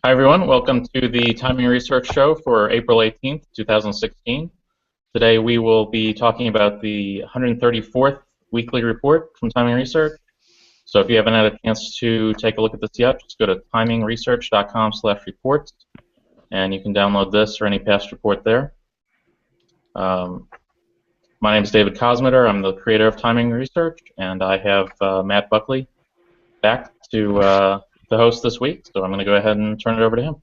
Hi everyone, welcome to the Timing Research Show for April 18th, 2016. Today we will be talking about the 134th weekly report from Timing Research. So if you haven't had a chance to take a look at this yet, just go to TimingResearch.com/reports and you can download this or any past report there. My name is David Kosmeter. I'm the creator of Timing Research, and I have Matt Buckley back to host this week, so I'm going to go ahead and turn it over to him.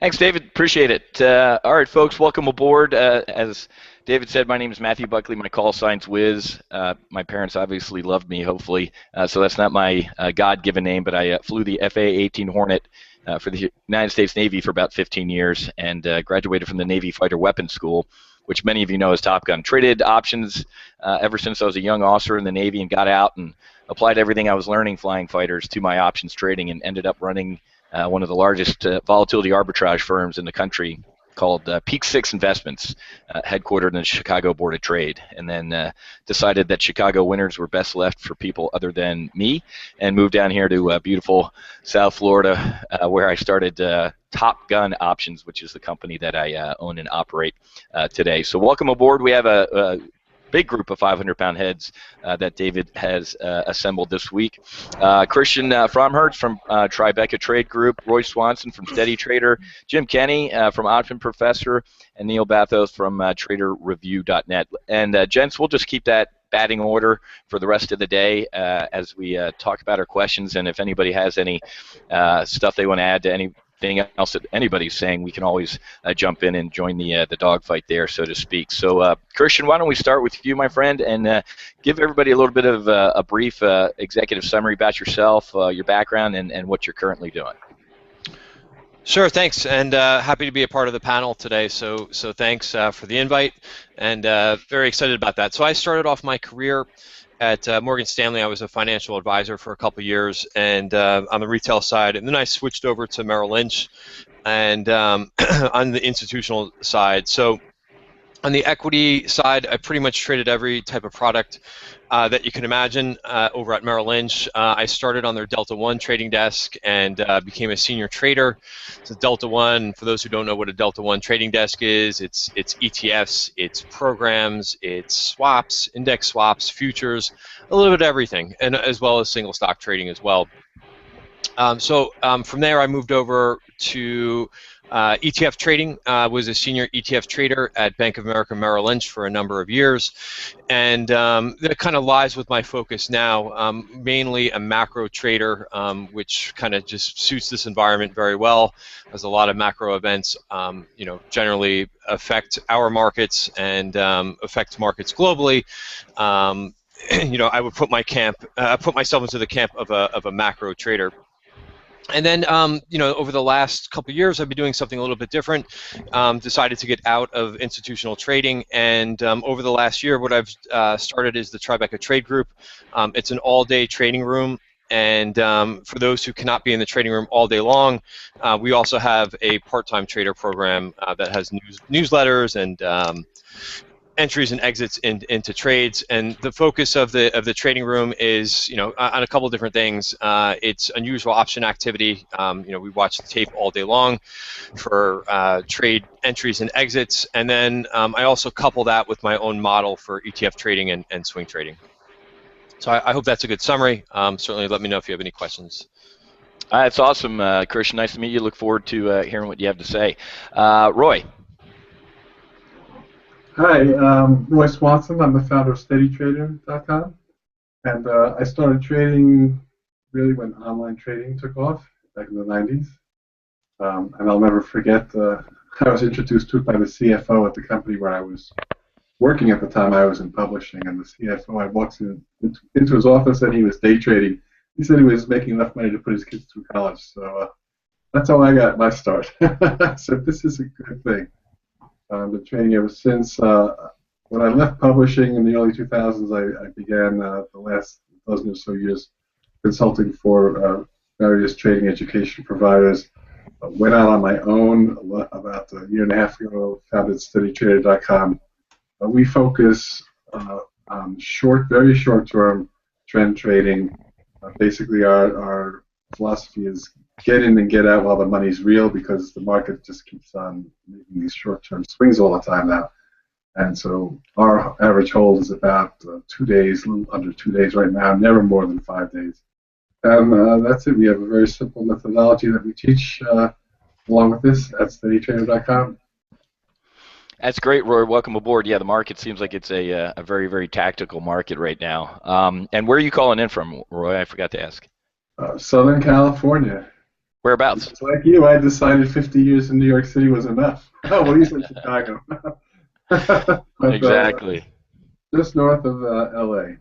Thanks, David. Appreciate it. All right, folks, welcome aboard. As David said, my name is Matthew Buckley. My call sign's Whiz. My parents obviously loved me, hopefully, so that's not my God-given name, but I flew the FA-18 Hornet for the United States Navy for about 15 years and graduated from the Navy Fighter Weapons School, which many of you know as Top Gun. Traded options ever since I was a young officer in the Navy and got out and applied everything I was learning flying fighters to my options trading and ended up running one of the largest volatility arbitrage firms in the country called Peak 6 Investments, headquartered in the Chicago Board of Trade, and then decided that Chicago winters were best left for people other than me, and moved down here to beautiful South Florida, where I started Top Gun Options, which is the company that I own and operate today. So welcome aboard. We have a big group of 500-pound heads that David has assembled this week. Christian Fromhertz from Tribeca Trade Group, Roy Swanson from Steady Trader, Jim Kenney from Option Professor, and Neil Bathos from TraderReview.net. And gents, we'll just keep that batting order for the rest of the day as we talk about our questions, and if anybody has any stuff they want to add to anything else that anybody's saying, we can always jump in and join the dogfight there, so to speak. So, Christian, why don't we start with you, my friend, and give everybody a little bit of a brief executive summary about yourself, your background, and what you're currently doing. Sure, thanks, and happy to be a part of the panel today. So thanks for the invite, and very excited about that. So I started off my career at Morgan Stanley. I was a financial advisor for a couple years, and on the retail side, and then I switched over to Merrill Lynch, and on the institutional side. So on the equity side, I pretty much traded every type of product that you can imagine over at Merrill Lynch. I started on their Delta One trading desk and became a senior trader. So Delta One, for those who don't know what a Delta One trading desk is, it's ETFs, it's programs, it's swaps, index swaps, futures, a little bit of everything, and as well as single stock trading as well. From there, I moved over to ETF trading. Was a senior ETF trader at Bank of America Merrill Lynch for a number of years, and that kind of lies with my focus now. Mainly a macro trader, which kind of just suits this environment very well, as a lot of macro events, generally affect our markets and affect markets globally. I would put myself into the camp of a macro trader. And then, over the last couple of years, I've been doing something a little bit different. Decided to get out of institutional trading, and over the last year, what I've started is the Tribeca Trade Group. It's an all-day trading room, and for those who cannot be in the trading room all day long, we also have a part-time trader program that has newsletters and entries and exits into trades, and the focus of the trading room is on a couple of different things. It's unusual option activity. We watch the tape all day long for trade entries and exits, and then I also couple that with my own model for ETF trading and swing trading. So I hope that's a good summary. Certainly let me know if you have any questions. That's awesome, Christian. Nice to meet you. Look forward to hearing what you have to say. Roy. Hi, Roy Swanson. I'm the founder of SteadyTrader.com, and I started trading really when online trading took off back in the 90s. And I'll never forget, I was introduced to it by the CFO at the company where I was working at the time. I was in publishing, and the CFO, I walked into his office and he was day trading. He said he was making enough money to put his kids through college, so that's how I got my start. I said, this is a good thing. I've been trading ever since. When I left publishing in the early 2000s, I began the last dozen or so years consulting for various trading education providers. Went out on my own about a year and a half ago, founded SteadyTrader.com. We focus on very short-term trend trading. Basically, our philosophy is get in and get out while the money's real, because the market just keeps on making these short-term swings all the time now. And so our average hold is about 2 days, a little under 2 days right now, never more than 5 days. And that's it. We have a very simple methodology that we teach along with this at steadytrader.com. That's great, Roy. Welcome aboard. Yeah, the market seems like it's a very, very tactical market right now. And where are you calling in from, Roy? I forgot to ask. Southern California. Whereabouts? Just like you, I decided 50 years in New York City was enough. Oh, well, he's in Chicago. But, Exactly. Just north of L.A.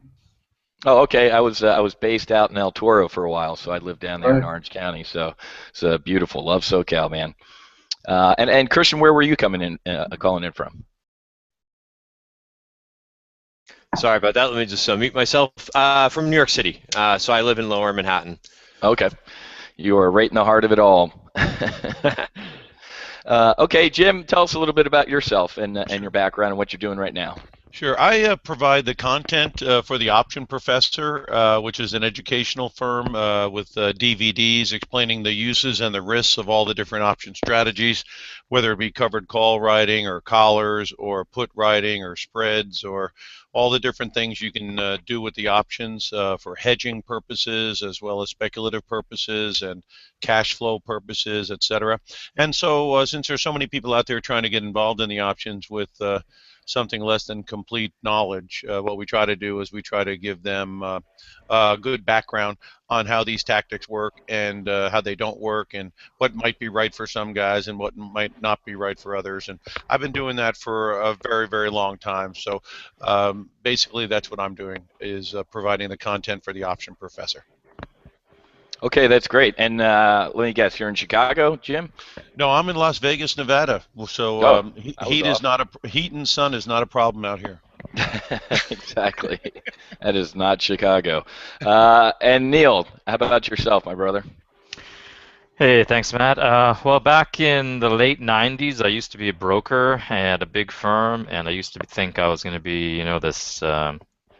Oh, okay. I was based out in El Toro for a while, so I lived down there in Right. Orange County. So it's beautiful. Love SoCal, man. And Christian, where were you calling in from? Sorry about that. Let me just mute myself. From New York City. So I live in Lower Manhattan. Okay. You are right in the heart of it all. Okay, Jim, tell us a little bit about yourself and your background and what you're doing right now. Sure. I provide the content for the Option Professor, which is an educational firm with DVDs explaining the uses and the risks of all the different option strategies, whether it be covered call writing or collars or put writing or spreads or all the different things you can do with the options for hedging purposes as well as speculative purposes and cash flow purposes, etc. And so since there's so many people out there trying to get involved in the options with something less than complete knowledge, what we try to do is we try to give them a good background on how these tactics work and how they don't work and what might be right for some guys and what might not be right for others. And I've been doing that for a very, very long time. So basically that's what I'm doing, is providing the content for the Option Professor. Okay, that's great. And let me guess, you're in Chicago, Jim? No, I'm in Las Vegas, Nevada. So heat and sun is not a problem out here. Exactly. That is not Chicago. And Neil, how about yourself, my brother? Hey, thanks, Matt. Well, back in the late 90s, I used to be a broker at a big firm, and I used to think I was going to be, this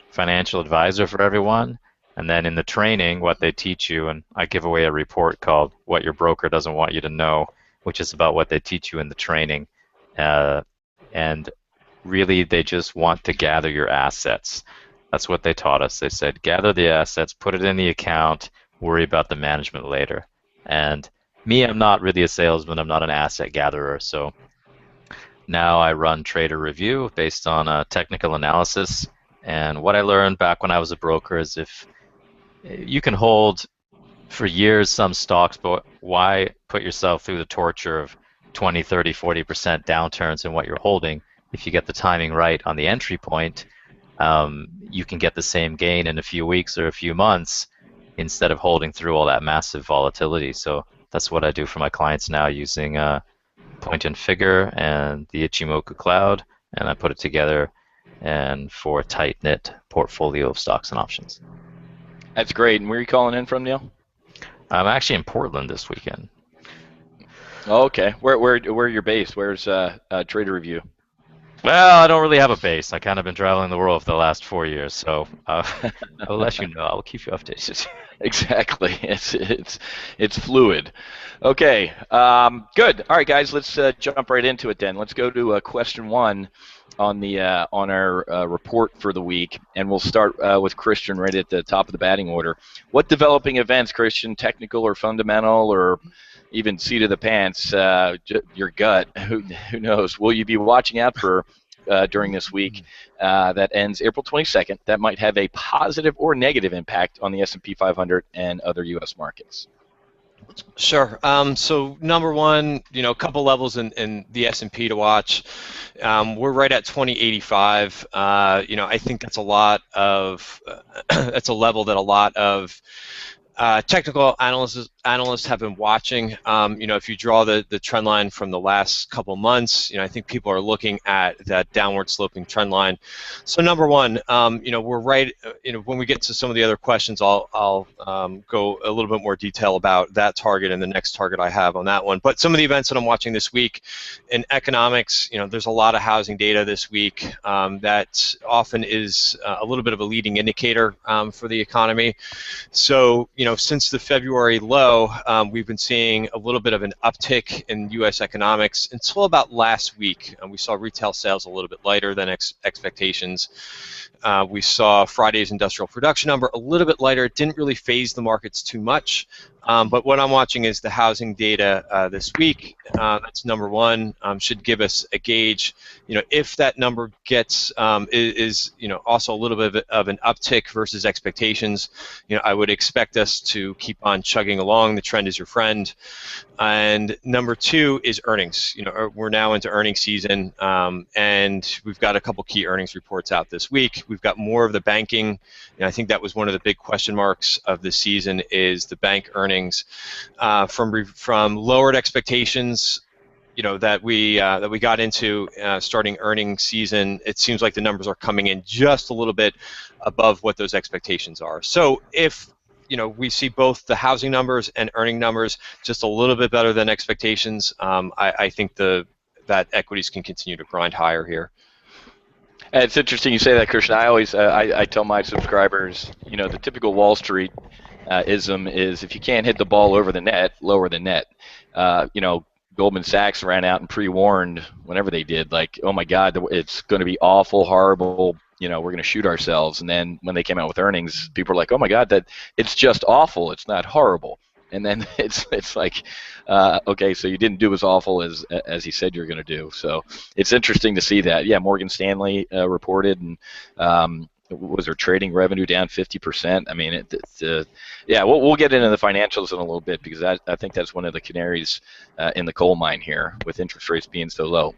financial advisor for everyone. And then in the training, what they teach you, and I give away a report called What Your Broker Doesn't Want You to Know, which is about what they teach you in the training. And really, they just want to gather your assets. That's what they taught us. They said, gather the assets, put it in the account, worry about the management later. And me, I'm not really a salesman. I'm not an asset gatherer. So now I run Trader Review based on technical analysis. And what I learned back when I was a broker is if you can hold for years some stocks, but why put yourself through the torture of 20, 30, 40% downturns in what you're holding? If you get the timing right on the entry point, you can get the same gain in a few weeks or a few months instead of holding through all that massive volatility. So that's what I do for my clients now using Point and Figure and the Ichimoku Cloud, and I put it together and for a tight-knit portfolio of stocks and options. That's great. And where are you calling in from, Neil? I'm actually in Portland this weekend. Oh, okay. Where you're based? Where's Trader Review? Well, I don't really have a base. I kind of been traveling the world for the last 4 years, so I'll let you know. I'll keep you updated. Exactly. It's fluid. Okay. Good. All right, guys. Let's jump right into it then. Let's go to question 1 on our report for the week, and we'll start with Christian right at the top of the batting order. What developing events, Christian, technical or fundamental or even seat of the pants, your gut, who knows, will you be watching out for during this week that ends April 22nd that might have a positive or negative impact on the S&P 500 and other U.S. markets? Sure. So number one, a couple levels in the S&P to watch. We're right at 2085. I think that's a that's a level that a lot of technical analysts have been watching. If you draw the trend line from the last couple months, I think people are looking at that downward sloping trend line. So number one, we're right. When we get to some of the other questions, I'll go a little bit more detail about that target and the next target I have on that one. But some of the events that I'm watching this week in economics, there's a lot of housing data this week that often is a little bit of a leading indicator for the economy. So, since the February low, we've been seeing a little bit of an uptick in U.S. economics until about last week. We saw retail sales a little bit lighter than expectations. We saw Friday's industrial production number a little bit lighter. It didn't really phase the markets too much. But what I'm watching is the housing data this week. That's number one. Should give us a gauge. If that number gets is also a little bit of an uptick versus expectations, I would expect us to keep on chugging along. The trend is your friend. And number two is earnings. We're now into earnings season, and we've got a couple key earnings reports out this week. We've got more of the banking. I think that was one of the big question marks of the season is the bank earnings from lowered expectations. That we got into starting earnings season. It seems like the numbers are coming in just a little bit above what those expectations are. So if we see both the housing numbers and earning numbers just a little bit better than expectations, I think that equities can continue to grind higher here. It's interesting you say that, Christian. I always I tell my subscribers, the typical Wall Street ism is if you can't hit the ball over the net, lower the net. Goldman Sachs ran out and pre-warned whenever they did, like, oh my God, it's going to be awful, horrible. We're going to shoot ourselves. And then when they came out with earnings, people were like, oh my God, that it's just awful. It's not horrible. And then it's like, okay, so you didn't do as awful as he said you're going to do. So it's interesting to see that. Yeah, Morgan Stanley reported, and was their trading revenue down 50%? I mean, yeah, we'll get into the financials in a little bit because I think that's one of the canaries in the coal mine here with interest rates being so low.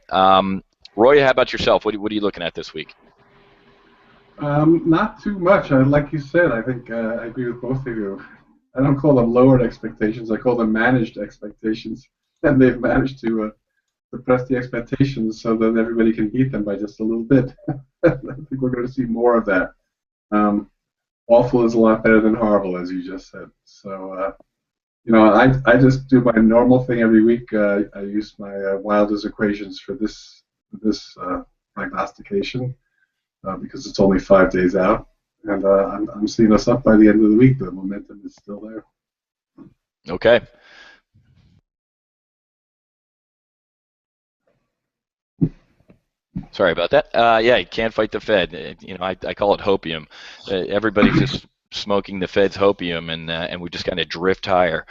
Roy, how about yourself? What are you looking at this week? Not too much. Like you said, I think I agree with both of you. I don't call them lowered expectations. I call them managed expectations, and they've managed to suppress the expectations so that everybody can beat them by just a little bit. I think we're going to see more of that. Awful is a lot better than horrible, as you just said. So, I just do my normal thing every week. I use my Wilder's equations for this prognostication because it's only 5 days out, and I'm seeing us up by the end of the week. The momentum is still there. Okay. Sorry about that. Yeah, you can't fight the Fed. I call it hopium. Everybody's just smoking the Fed's hopium, and we just kind of drift higher.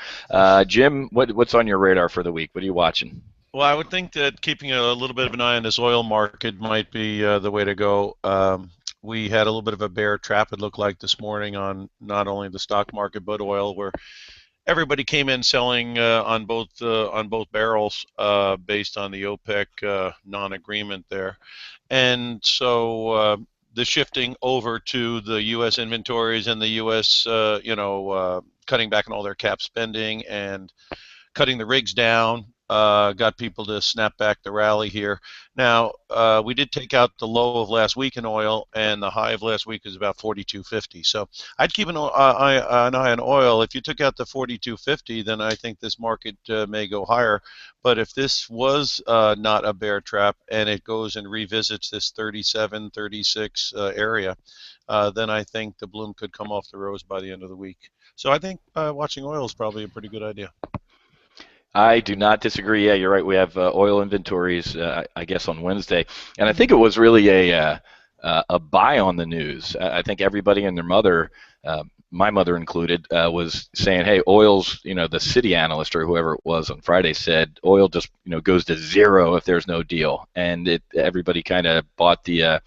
Jim, what's on your radar for the week? What are you watching? Well, I would think that keeping a little bit of an eye on this oil market might be the way to go. We had a little bit of a bear trap, it looked like, this morning on not only the stock market but oil, where everybody came in selling on both barrels based on the OPEC non-agreement there, and so the shifting over to the U.S. inventories and the U.S. Cutting back on all their cap spending and cutting the rigs down got people to snap back the rally here. Now, we did take out the low of last week in oil, and the high of last week is about 42.50. So I'd keep an eye on oil. If you took out the 42.50, then I think this market may go higher. But if this was not a bear trap and it goes and revisits this 37, 36 area, then I think the bloom could come off the rose by the end of the week. So I think watching oil is probably a pretty good idea. I do not disagree. Yeah, you're right. We have oil inventories, I guess, on Wednesday, and I think it was really a buy on the news. I think everybody and their mother, my mother included, was saying, "Hey, oil's," the city analyst or whoever it was on Friday said, "Oil just goes to zero if there's no deal," and everybody kind of bought the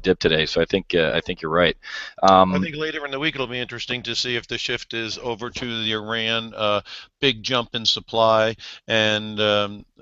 dip today. So I think you're right. I think later in the week it'll be interesting to see if the shift is over to the Iran big jump in supply and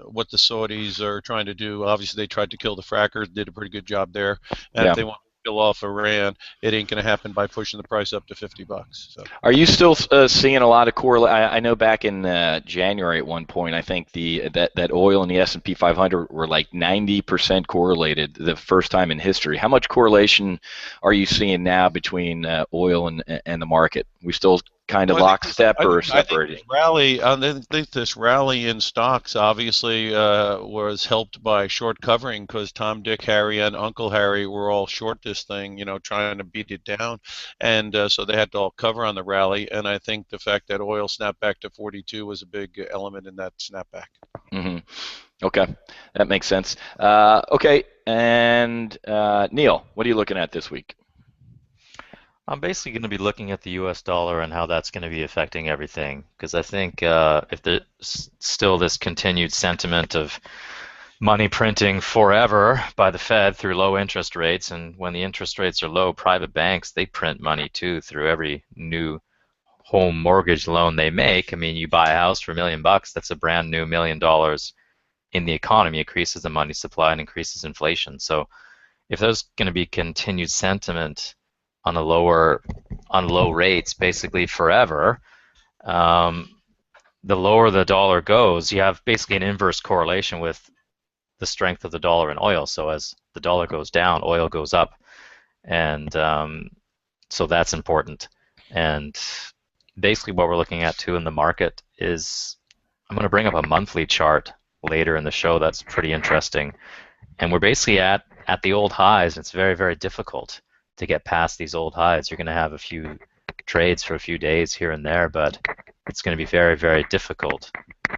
what the Saudis are trying to do. Obviously, they tried to kill the frackers, did a pretty good job there. And Yeah. if they want kill off Iran. It ain't going to happen by pushing the price up to $50. So. Are you still seeing a lot of correlation? I know back in January at one point, I think that oil and the S&P 500 were like 90% correlated the first time in history. How much correlation are you seeing now between oil and the market? We still kind of lockstep or separating? I think this rally in stocks obviously was helped by short covering because Tom, Dick, Harry, and Uncle Harry were all short this thing, trying to beat it down, and so they had to all cover on the rally. And I think the fact that oil snapped back to 42 was a big element in that snapback. Mm-hmm. Okay, that makes sense. Okay, and Neil, what are you looking at this week? I'm basically going to be looking at the US dollar and how that's going to be affecting everything, because I think if there's still this continued sentiment of money printing forever by the Fed through low interest rates, and when the interest rates are low, private banks, they print money too through every new home mortgage loan they make. I mean, you buy a house for $1 million, that's a brand new $1 million in the economy, increases the money supply and increases inflation. So if there's going to be continued sentiment on low rates basically forever, the lower the dollar goes, you have basically an inverse correlation with the strength of the dollar and oil. So as the dollar goes down, oil goes up, and so that's important. And basically what we're looking at too in the market is, I'm going to bring up a monthly chart later in the show that's pretty interesting, and we're basically at the old highs. It's very, very difficult to get past these old highs. You're going to have a few trades for a few days here and there, but it's going to be very, very difficult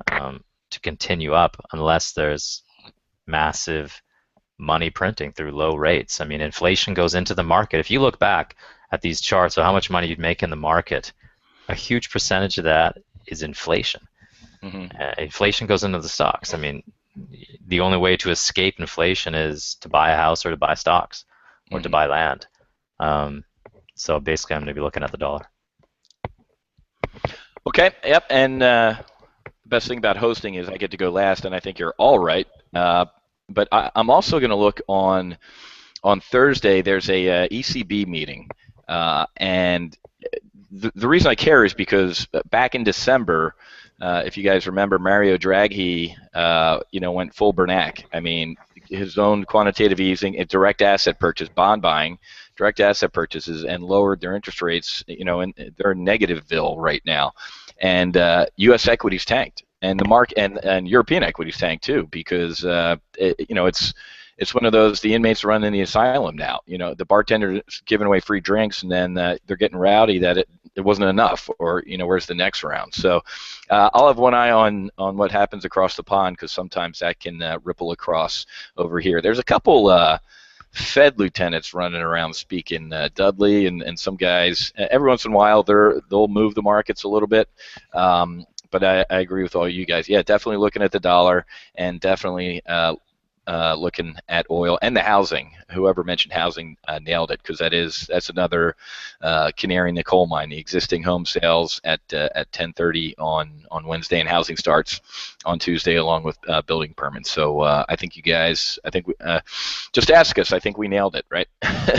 to continue up unless there's massive money printing through low rates. I mean, inflation goes into the market. If you look back at these charts of how much money you'd make in the market, a huge percentage of that is inflation. Mm-hmm. Inflation goes into the stocks. I mean, the only way to escape inflation is to buy a house or to buy stocks or to buy land. So basically, I'm going to be looking at the dollar. Okay. Yep. And the best thing about hosting is I get to go last, and I think you're all right. But I'm also going to look on Thursday. There's a ECB meeting, and the reason I care is because back in December, if you guys remember, Mario Draghi, went full Bernanke. I mean, his own quantitative easing, direct asset purchase, bond buying, direct asset purchases, and lowered their interest rates. And they're negativeville right now, and U.S. equities tanked, and the market and European equities tanked too, because it's one of those, the inmates run in the asylum now. The bartender's giving away free drinks, and then they're getting rowdy that it wasn't enough, or where's the next round? So I'll have one eye on what happens across the pond, because sometimes that can ripple across over here. There's a couple Fed lieutenants running around speaking, Dudley and some guys. Every once in a while they'll move the markets a little bit. But I agree with all you guys. Yeah, definitely looking at the dollar, and definitely looking at oil and the housing. Whoever mentioned housing nailed it, because that's another canary in the coal mine. The existing home sales at 10:30 on Wednesday, and housing starts on Tuesday, along with building permits. So I think you guys, just ask us. I think we nailed it, right?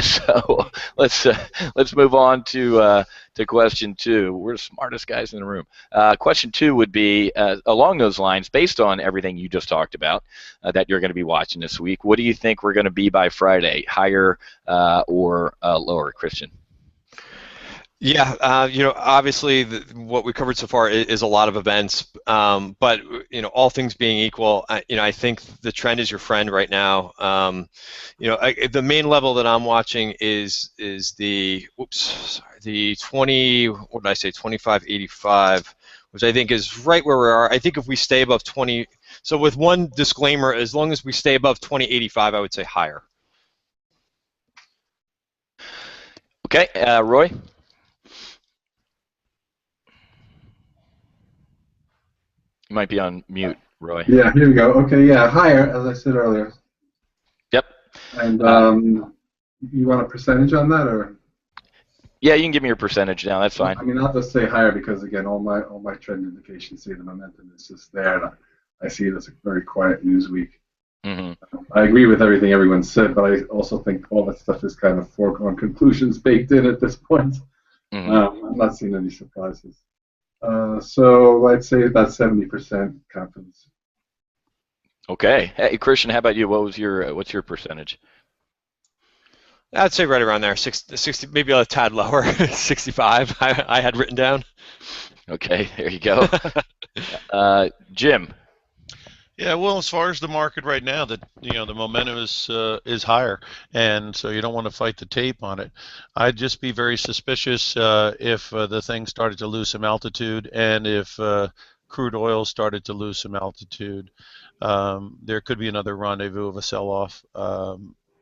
So let's move on to question two. We're the smartest guys in the room. Question two would be along those lines, based on everything you just talked about that you're going to be watching this week. What do you think we're going to be by Friday? Higher or lower, Christian? Yeah, obviously what we covered so far is a lot of events, but all things being equal, I think the trend is your friend right now. The main level that I'm watching is the 25.85, which I think is right where we are. I think if we stay above 20, so with one disclaimer, as long as we stay above 20.85, I would say higher. Okay, Roy? You might be on mute, Roy. Yeah, here we go. Okay, yeah, higher, as I said earlier. Yep. And you want a percentage on that, or? Yeah, you can give me your percentage now. That's fine. I mean, I'll just say higher because, again, all my trend indications say the momentum is just there. And I see it as a very quiet news week. Mm-hmm. I agree with everything everyone said, but I also think all that stuff is kind of foregone conclusions baked in at this point. Mm-hmm. I'm not seeing any surprises. So I'd say about 70% confidence. Okay. Hey, Christian, how about you? What's your percentage? I'd say right around there, 60, maybe a tad lower, 65. I had written down. Okay, there you go. Jim. Yeah, well, as far as the market right now, the momentum is higher, and so you don't want to fight the tape on it. I'd just be very suspicious if the thing started to lose some altitude, and if crude oil started to lose some altitude. There could be another rendezvous of a sell-off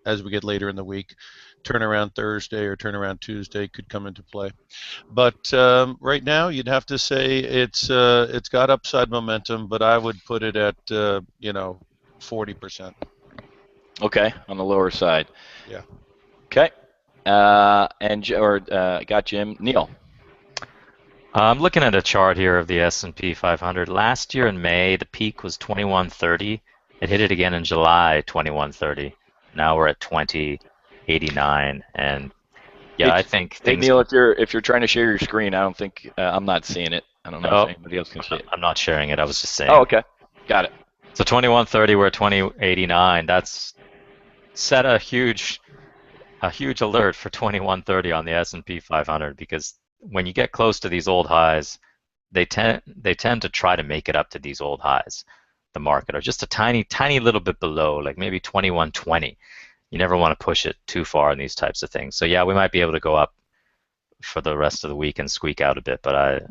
as we get later in the week. Turnaround Thursday or turnaround Tuesday could come into play. But right now, you'd have to say it's got upside momentum, but I would put it at 40%. Okay, on the lower side. Yeah. Okay. Got Jim. Neil. I'm looking at a chart here of the S&P 500. Last year in May, the peak was 2130. It hit it again in July, 2130. Now we're at 2089, and yeah, I think things. Hey Neil, if you're trying to share your screen, I don't think I'm not seeing it. I don't know if anybody else can see it. I'm not sharing it. I was just saying. Oh, okay, got it. So 2130, we're at 2089. That's set a huge alert for 2130 on the S&P 500, because when you get close to these old highs, they tend to try to make it up to these old highs, the market, or just a tiny little bit below, like maybe 2120. You never want to push it too far in these types of things. So yeah, we might be able to go up for the rest of the week and squeak out a bit, but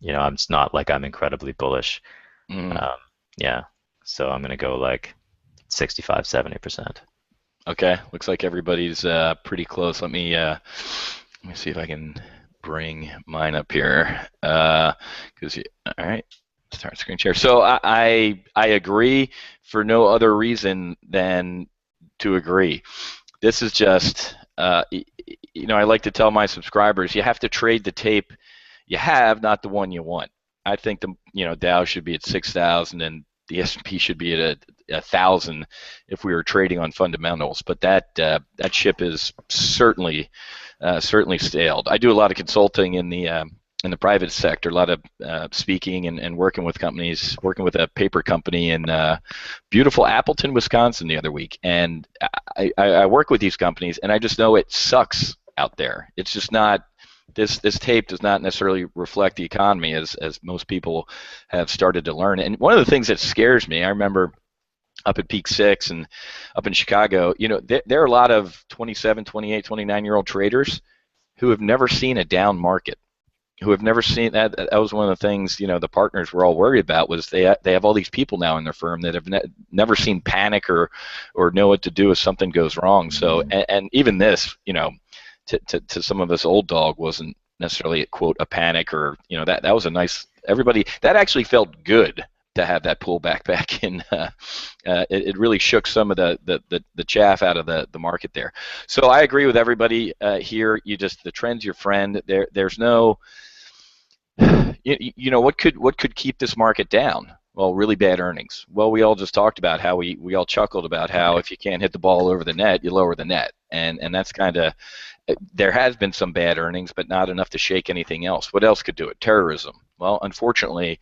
it's not like I'm incredibly bullish. Yeah, so I'm gonna go like 65-70%. Okay, looks like everybody's pretty close. Let me see if I can bring mine up here. All right, start screen share. So I agree for no other reason than to agree. This is just, I like to tell my subscribers, you have to trade the tape you have, not the one you want. I think the Dow should be at 6,000 and the S&P should be at 1,000 if we were trading on fundamentals. But that ship is certainly sailed. I do a lot of consulting in the private sector, a lot of speaking and working with companies, working with a paper company in beautiful Appleton, Wisconsin the other week. And I work with these companies, and I just know it sucks out there. It's just not, this tape does not necessarily reflect the economy as most people have started to learn. And one of the things that scares me, I remember up at Peak 6 and up in Chicago, there are a lot of 27, 28, 29-year-old traders who have never seen a down market, who have never seen that. That was one of the things, the partners were all worried about, was they have all these people now in their firm that have never seen panic or know what to do if something goes wrong. So, and even this, to some of us old dog wasn't necessarily, quote, a panic, or that was a nice, everybody, that actually felt good to have that pullback back in. It really shook some of the chaff out of the market there. So I agree with everybody here. The trend's your friend. There's no, what could keep this market down? Well, really bad earnings. Well, we all just talked about how we all chuckled about how if you can't hit the ball over the net, you lower the net, and that's kind of, there has been some bad earnings, but not enough to shake anything else. What else could do it? Terrorism. Well, unfortunately,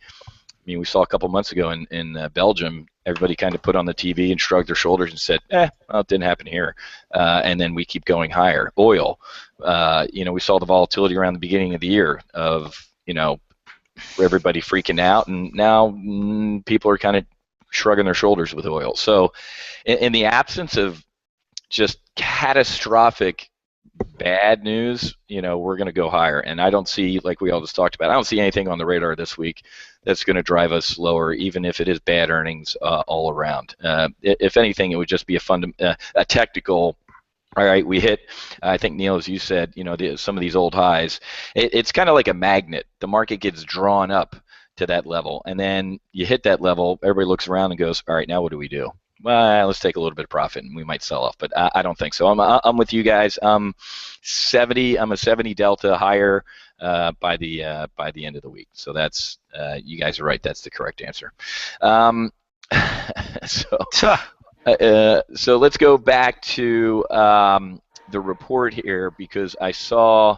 we saw a couple months ago in Belgium, everybody kind of put on the TV and shrugged their shoulders and said, well, it didn't happen here. And then we keep going higher. Oil. We saw the volatility around the beginning of the year of, everybody freaking out, and now people are kind of shrugging their shoulders with oil. So in the absence of just catastrophic bad news, we're going to go higher. And I don't see, like we all just talked about, I don't see anything on the radar this week that's going to drive us lower, even if it is bad earnings all around. If anything, it would just be a technical. All right, we hit, I think, Neil, as you said, some of these old highs. It's kind of like a magnet. The market gets drawn up to that level, and then you hit that level, everybody looks around and goes, all right, now what do we do? Well, let's take a little bit of profit, and we might sell off, but I don't think so. I'm with you guys. I'm a 70 delta higher by the end of the week. So that's, you guys are right. That's the correct answer. So let's go back to the report here, because I saw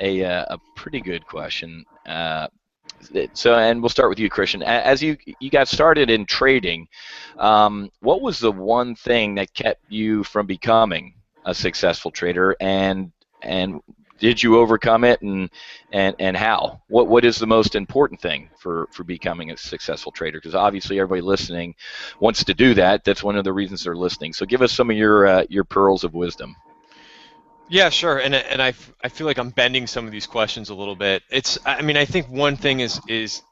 a pretty good question. And we'll start with you, Christian. As you got started in trading, what was the one thing that kept you from becoming a successful trader, and did you overcome it, and how? What is the most important thing for becoming a successful trader? Because obviously everybody listening wants to do that. That's one of the reasons they're listening. So give us some of your pearls of wisdom. Yeah, sure. And I feel like I'm bending some of these questions a little bit. I mean, I think one thing is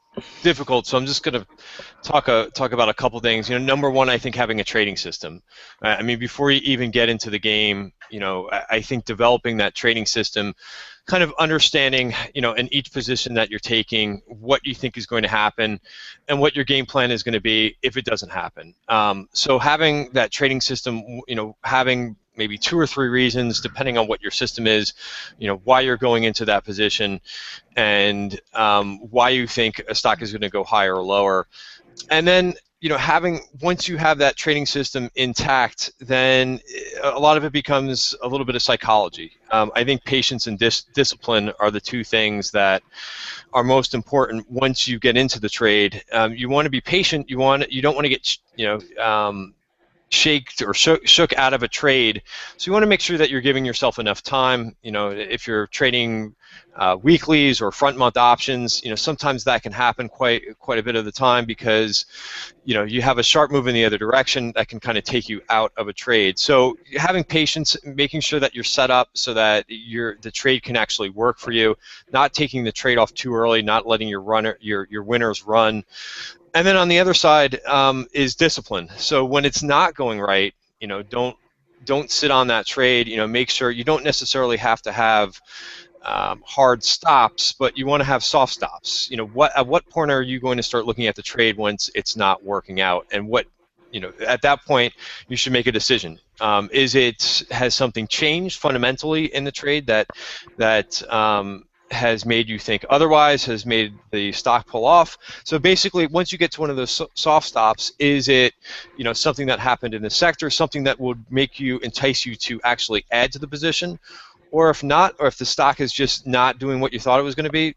difficult, so I'm just going to talk about a couple things. You know, number one, I think having a trading system. I mean, before you even get into the game, you know, I think developing that trading system, kind of understanding, you know, in each position that you're taking, what you think is going to happen, and what your game plan is going to be if it doesn't happen. So having that trading system, you know, having maybe 2 or 3 reasons, depending on what your system is, you know, why you're going into that position, and why you think a stock is going to go higher or lower. And then, you know, once you have that trading system intact, then a lot of it becomes a little bit of psychology. I think patience and discipline are the 2 things that are most important once you get into the trade. You want to be patient. You don't want to get, you know, shaked or shook out of a trade. So you want to make sure that you're giving yourself enough time. You know, if you're trading weeklies or front month options, you know, sometimes that can happen quite a bit of the time, because, you know, you have a sharp move in the other direction that can kind of take you out of a trade. So having patience, making sure that you're set up so that the trade can actually work for you, not taking the trade off too early, not letting your winners run. And then on the other side is discipline. So when it's not going right, you know, don't sit on that trade. You know, make sure you don't necessarily have to have hard stops, but you want to have soft stops. You know, at what point are you going to start looking at the trade once it's not working out? And you know, at that point, you should make a decision. Has something changed fundamentally in the trade that has made you think otherwise, has made the stock pull off? So basically, once you get to one of those soft stops, is it, you know, something that happened in the sector, something that would entice you to actually add to the position? Or if not, or if the stock is just not doing what you thought it was going to be,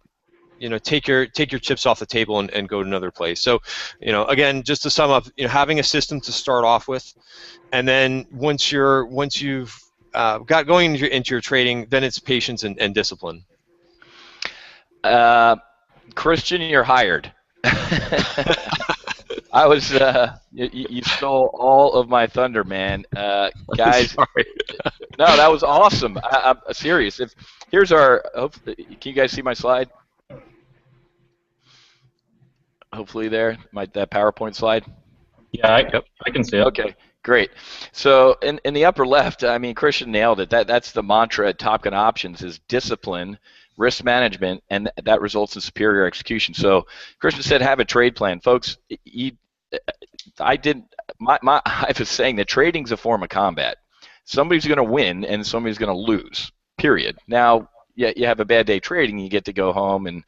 you know, take your chips off the table and go to another place. So, you know, again, just to sum up, you know, having a system to start off with, and then once you've got going into your trading, then it's patience and discipline. Christian, you're hired. I was you stole all of my thunder, man. Guys, sorry. No, that was awesome. I'm serious. Here's our. Can you guys see my slide? Hopefully that PowerPoint slide. Yeah, I can see it. Okay, great. So in the upper left, I mean, Christian nailed it. That's the mantra at Top Gun Options, is discipline, risk management, and that results in superior execution. So Christian said, have a trade plan, folks. I was saying that trading's a form of combat. Somebody's going to win and somebody's going to lose, period. Now, you have a bad day trading, you get to go home and,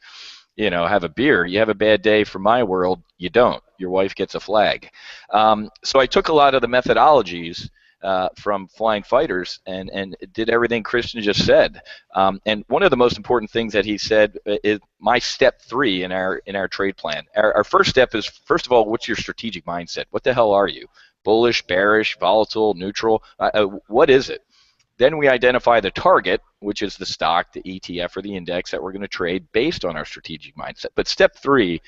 you know, have a beer. You have a bad day from my world, you don't. Your wife gets a flag. So I took a lot of the methodologies from flying fighters and did everything Christian just said. And one of the most important things that he said is my step 3 in our trade plan. Our first step is, first of all, what's your strategic mindset? What the hell are you? Bullish, bearish, volatile, neutral? What is it? Then we identify the target, which is the stock, the ETF, or the index that we're going to trade based on our strategic mindset. But step 3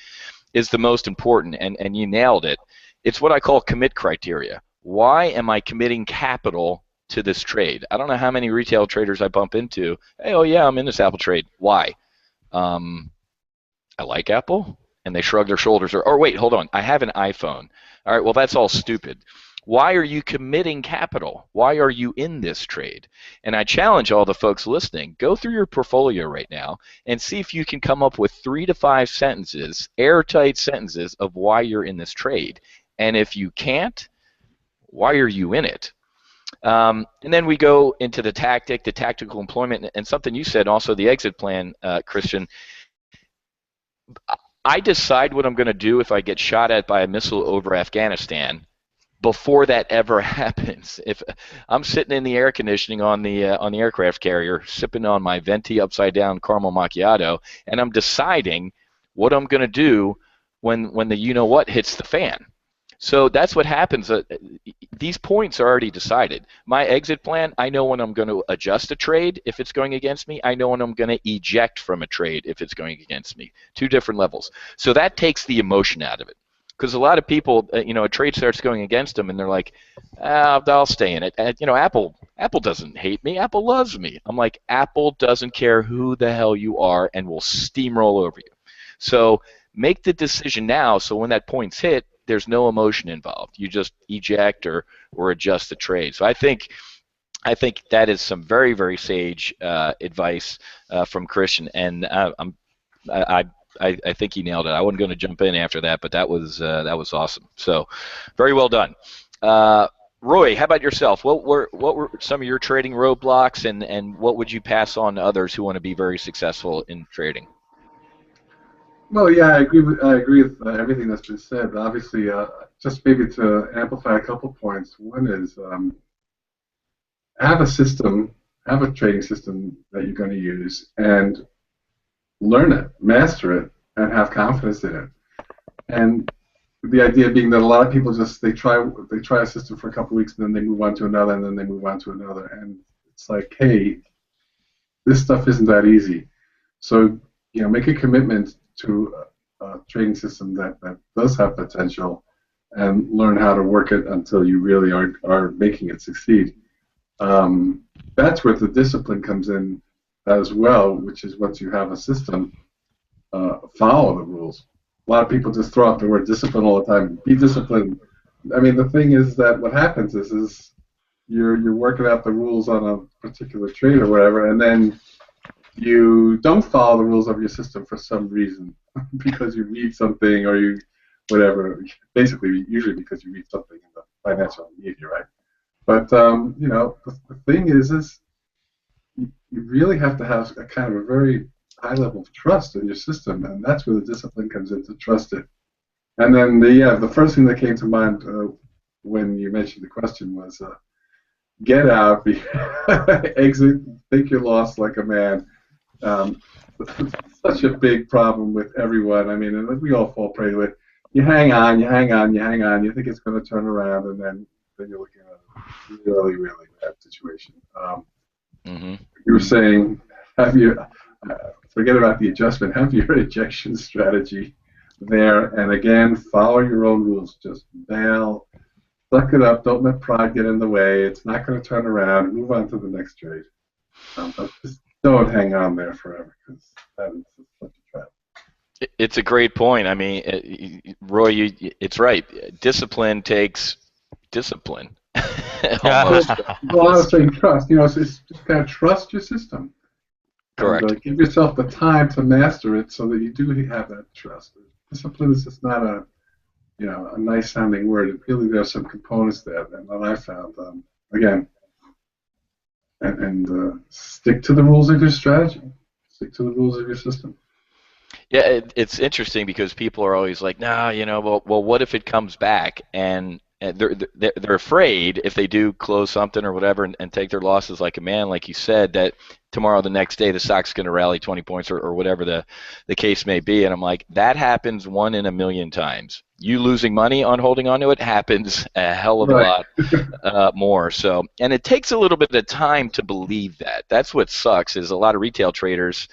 is the most important, and you nailed it. It's what I call commit criteria. Why am I committing capital to this trade? I don't know how many retail traders I bump into. Hey, oh yeah, I'm in this Apple trade. Why? I like Apple, and they shrug their shoulders. Or wait, hold on, I have an iPhone. All right, well, that's all stupid. Why are you committing capital? Why are you in this trade? And I challenge all the folks listening, go through your portfolio right now and see if you can come up with 3 to 5 sentences, airtight sentences, of why you're in this trade. And if you can't, why are you in it? And then we go into the tactical employment, and something you said also, the exit plan, Christian. I decide what I'm going to do if I get shot at by a missile over Afghanistan before that ever happens. If I'm sitting in the air conditioning on the aircraft carrier, sipping on my venti upside down caramel macchiato, and I'm deciding what I'm going to do when the you know what hits the fan. So that's what happens. These points are already decided. My exit plan, I know when I'm going to adjust a trade if it's going against me. I know when I'm going to eject from a trade if it's going against me. Two different levels. So that takes the emotion out of it. Because a lot of people, a trade starts going against them, and they're like, I'll stay in it. And, Apple doesn't hate me. Apple loves me. I'm like, Apple doesn't care who the hell you are and will steamroll over you. So make the decision now so when that point's hit, there's no emotion involved. You just eject or adjust the trade. So I think that is some very, very sage advice from Christian, and I think he nailed it. I wasn't going to jump in after that, but that was awesome. So very well done. Roy, how about yourself? What were some of your trading roadblocks, and what would you pass on to others who want to be very successful in trading? Well, yeah, I agree with everything that's been said. Obviously, just maybe to amplify a couple points. One is have a trading system that you're going to use, and learn it, master it, and have confidence in it. And the idea being that a lot of people they try a system for a couple of weeks, and then they move on to another, and then they move on to another, and it's like, hey, this stuff isn't that easy. So make a commitment to a trading system that does have potential, and learn how to work it until you really are making it succeed. That's where the discipline comes in as well, which is once you have a system, follow the rules. A lot of people just throw out the word discipline all the time. Be disciplined. I mean, the thing is that what happens is you're working out the rules on a particular trade or whatever, and then you don't follow the rules of your system for some reason, because you read something or you whatever. Basically, usually because you read something in the financial media, right? But the thing is you really have to have a kind of a very high level of trust in your system, and that's where the discipline comes in, to trust it. And then the first thing that came to mind when you mentioned the question was get out, exit, take your loss like a man. Such a big problem with everyone. I mean, and we all fall prey to it. You hang on, you hang on, you hang on. You think it's going to turn around, and then you're looking at a really, really bad situation. You were saying, forget about the adjustment. Have your ejection strategy there, and again, follow your own rules. Just bail, suck it up. Don't let pride get in the way. It's not going to turn around. Move on to the next trade. But just don't hang on there forever, because that is such a trap. It's a great point. I mean, Roy, it's right. Discipline takes discipline. Almost. Well, I was saying trust. It's just kind of trust your system. Correct. And, give yourself the time to master it so that you do have that trust. Discipline is just not a nice sounding word. It really, there's some components there that I found. Again. And stick to the rules of your strategy. Stick to the rules of your system. Yeah, it's interesting because people are always like, well, what if it comes back? And they're afraid if they do close something or whatever and take their losses like a man, like you said, that tomorrow, the next day, the stock's going to rally 20 points or whatever the case may be. And I'm like, that happens 1 in a million times. You losing money on holding on to it happens a hell of a lot more. So, and it takes a little bit of time to believe that. That's what sucks, is a lot of retail traders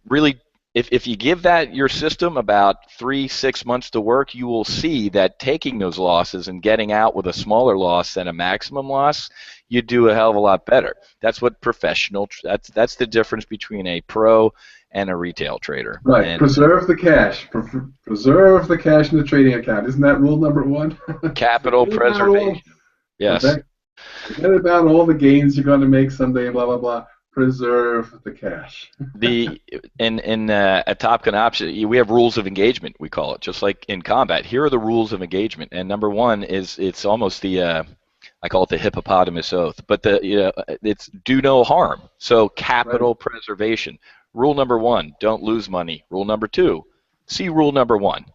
really, if you give that your system about 3-6 months to work, you will see that taking those losses and getting out with a smaller loss than a maximum loss, you do a hell of a lot better. That's what that's the difference between a pro and a retail trader. Right. And preserve the cash. Preserve the cash in the trading account. Isn't that rule number 1? Capital preservation. Yes. Forget about all the gains you're going to make someday, blah, blah, blah. Preserve the cash. At Top Gun Option, we have rules of engagement, we call it, just like in combat. Here are the rules of engagement, and number 1 is, it's almost the I call it the hippopotamus oath, but it's do no harm. So capital preservation. Rule number 1, don't lose money. Rule number 2, see rule number 1.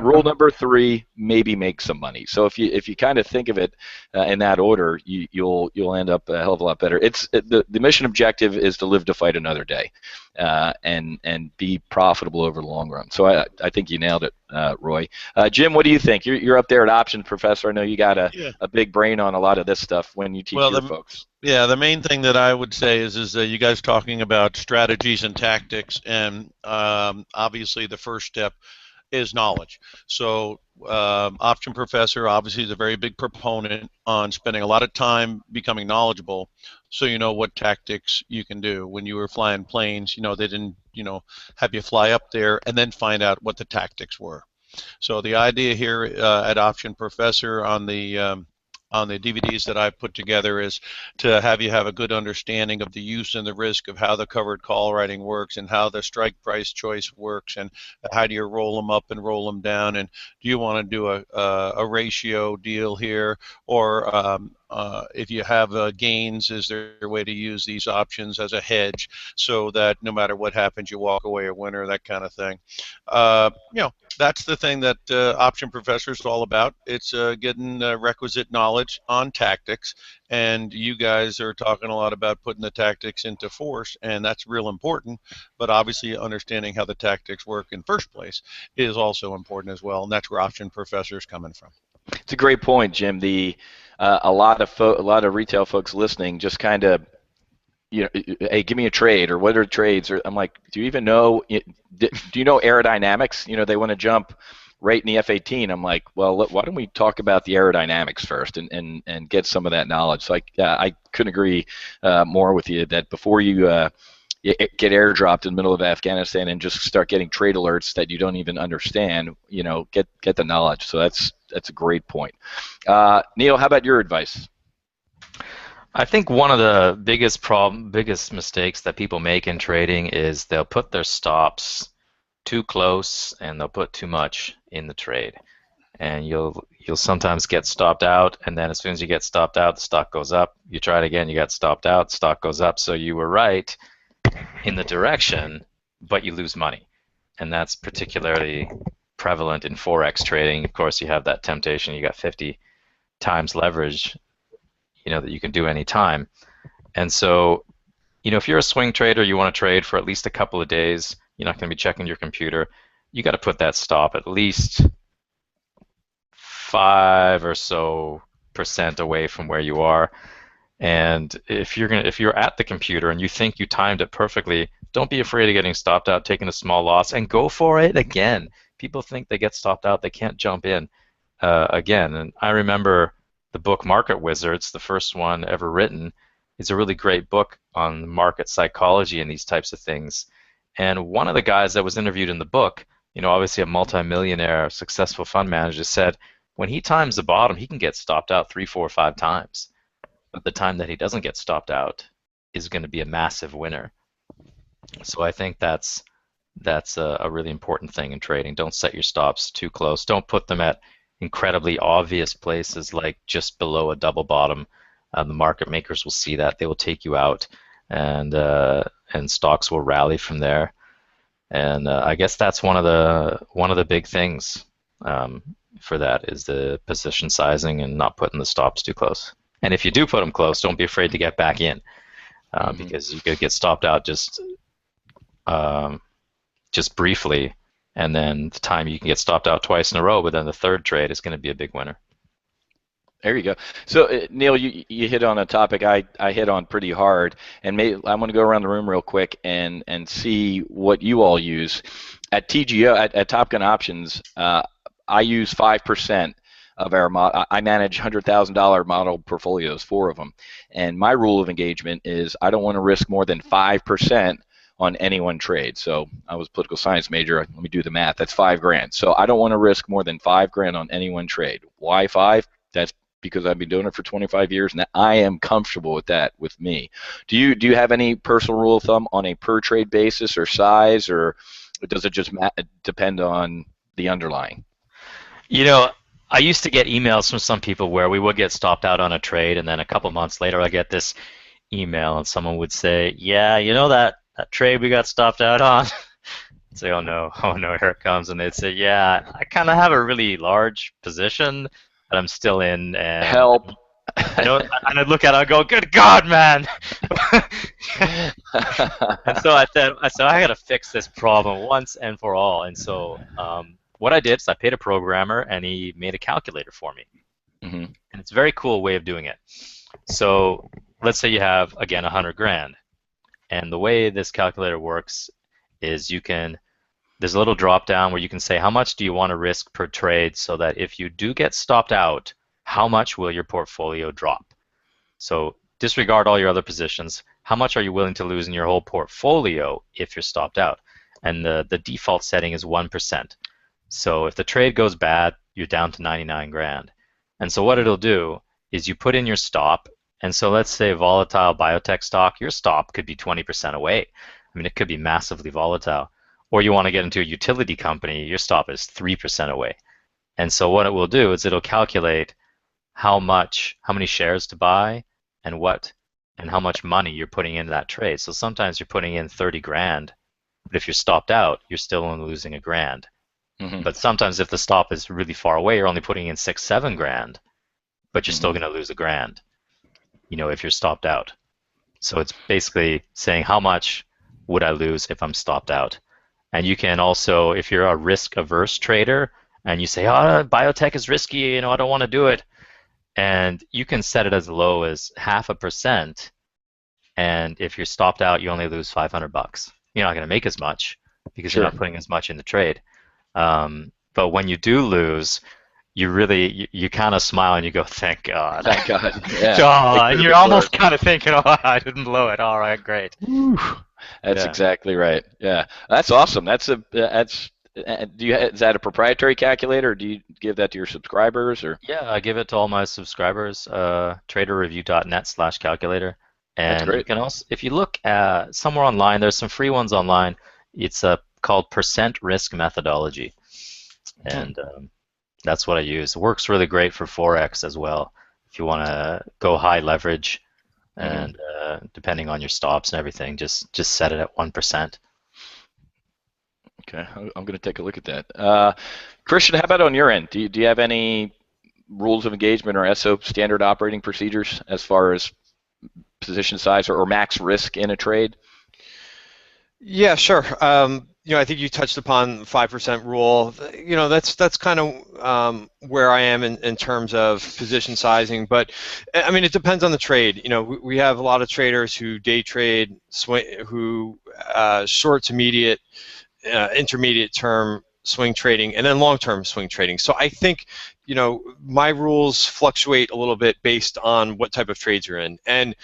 Rule number 3, maybe make some money. So if you kind of think of it in that order, you'll end up a hell of a lot better. The mission objective is to live to fight another day, and be profitable over the long run. So I think you nailed it, Roy. Jim, what do you think? You're up there at Options Professor. I know you got a big brain on a lot of this stuff when you teach your folks. Yeah, the main thing that I would say is you guys talking about strategies and tactics, and obviously the first step is knowledge. So Option Professor obviously is a very big proponent on spending a lot of time becoming knowledgeable, so you know what tactics you can do. When you were flying planes, they didn't have you fly up there and then find out what the tactics were. So the idea here at Option Professor on the DVDs that I've put together is to have you have a good understanding of the use and the risk of how the covered call writing works, and how the strike price choice works, and how do you roll them up and roll them down, and do you want to do a ratio deal here, or if you have gains, is there a way to use these options as a hedge so that no matter what happens you walk away a winner, that kind of thing. That's the thing that Option Professor is all about. It's getting requisite knowledge on tactics, and you guys are talking a lot about putting the tactics into force, and that's real important, but obviously understanding how the tactics work in first place is also important as well, and that's where Option Professor is coming from. It's a great point, Jim. A lot of retail folks listening just kind of, hey, give me a trade, or what are trades? Or I'm like, do you even know? Do you know aerodynamics? They want to jump right in the F-18. I'm like, well, why don't we talk about the aerodynamics first and get some of that knowledge? So I couldn't agree more with you that before you get airdropped in the middle of Afghanistan and just start getting trade alerts that you don't even understand, get the knowledge. So that's a great point. Neil, how about your advice? I think one of the biggest mistakes that people make in trading is they'll put their stops too close, and they'll put too much in the trade, and you'll sometimes get stopped out, and then as soon as you get stopped out, the stock goes up. You try it again, you got stopped out, stock goes up. So you were right in the direction, but you lose money, and that's particularly prevalent in forex trading. Of course, you have that temptation. You got 50 times leverage, that you can do any time. And so, if you're a swing trader, you want to trade for at least a couple of days, you're not going to be checking your computer, you got to put that stop at least 5 or so % away from where you are. And if you're at the computer and you think you timed it perfectly, don't be afraid of getting stopped out, taking a small loss, and go for it again. People think they get stopped out, they can't jump in again. And I remember the book Market Wizards, the first one ever written, is a really great book on market psychology and these types of things. And one of the guys that was interviewed in the book, obviously a multimillionaire, successful fund manager, said when he times the bottom, he can get stopped out 3, 4, 5 times. But the time that he doesn't get stopped out is going to be a massive winner. So I think that's a really important thing in trading. Don't set your stops too close. Don't put them at incredibly obvious places like just below a double bottom. The market makers will see that. They will take you out, and stocks will rally from there. And I guess that's one of the big things for that is the position sizing and not putting the stops too close. And if you do put them close, don't be afraid to get back in, because you could get stopped out just briefly, and then the time you can get stopped out twice in a row, but then the third trade is going to be a big winner. There you go. So Neil, you hit on a topic I hit on pretty hard, and I want to go around the room real quick and see what you all use. At TGO, at Top Gun Options, I use 5% of our I manage $100,000 model portfolios, 4 of them, and my rule of engagement is I don't want to risk more than 5% on any one trade. So I was a political science major. Let me do the math. That's $5,000. So I don't want to risk more than $5,000 on any one trade. Why 5? That's because I've been doing it for 25 years, and I am comfortable with that with me. Do you have any personal rule of thumb on a per trade basis or size, or does it just depend on the underlying? I used to get emails from some people where we would get stopped out on a trade, and then a couple months later I get this email and someone would say, yeah, that that trade we got stopped out on. I'd say, oh no, here it comes. And they'd say, yeah, I kind of have a really large position that I'm still in. And Help. and I'd look at it and go, good God, man. And so I said, I got to fix this problem once and for all. And so what I did is I paid a programmer, and he made a calculator for me. Mm-hmm. And it's a very cool way of doing it. So let's say you have, again, 100 grand. And the way this calculator works is there's a little drop down where you can say how much do you want to risk per trade, so that if you do get stopped out, how much will your portfolio drop? So disregard all your other positions. How much are you willing to lose in your whole portfolio if you're stopped out? And the default setting is 1%. So if the trade goes bad, you're down to 99 grand. And so what it'll do is you put in your stop. And so let's say volatile biotech stock, your stop could be 20% away. I mean, it could be massively volatile. Or you want to get into a utility company, your stop is 3% away. And so what it will do is it'll calculate how many shares to buy, and how much money you're putting into that trade. So sometimes you're putting in 30 grand, but if you're stopped out, you're still only losing $1 grand. Mm-hmm. But sometimes if the stop is really far away, you're only putting in 6-7 grand, but you're still going to lose $1 grand, if you're stopped out. So it's basically saying how much would I lose if I'm stopped out. And you can also, if you're a risk-averse trader and you say, oh, biotech is risky, I don't want to do it, and you can set it as low as 0.5%, and if you're stopped out, you only lose $500. You're not going to make as much because Sure. you're not putting as much in the trade. But when you do lose, you kind of smile and you go, thank God. Thank God. Yeah. Oh, and you're almost kind of thinking, oh, I didn't blow it. All right, great. That's Yeah. exactly right. Yeah, that's awesome. Is that a proprietary calculator, or do you give that to your subscribers, or? Yeah, I give it to all my subscribers, traderreview.net/calculator. That's And great. you can also, if you look at somewhere online, there's some free ones online. It's called percent risk methodology. And that's what I use. It works really great for Forex as well. If you want to go high leverage, and depending on your stops and everything, just set it at 1%. Okay, I'm going to take a look at that. Christian, how about on your end? Do you have any rules of engagement or SO standard operating procedures as far as position size or max risk in a trade? Yeah, sure. I think you touched upon the 5% rule. That's kind of where I am in terms of position sizing. But I mean, it depends on the trade. We have a lot of traders who day trade, who short to intermediate term swing trading, and then long-term swing trading. So I think, my rules fluctuate a little bit based on what type of trades you're in, and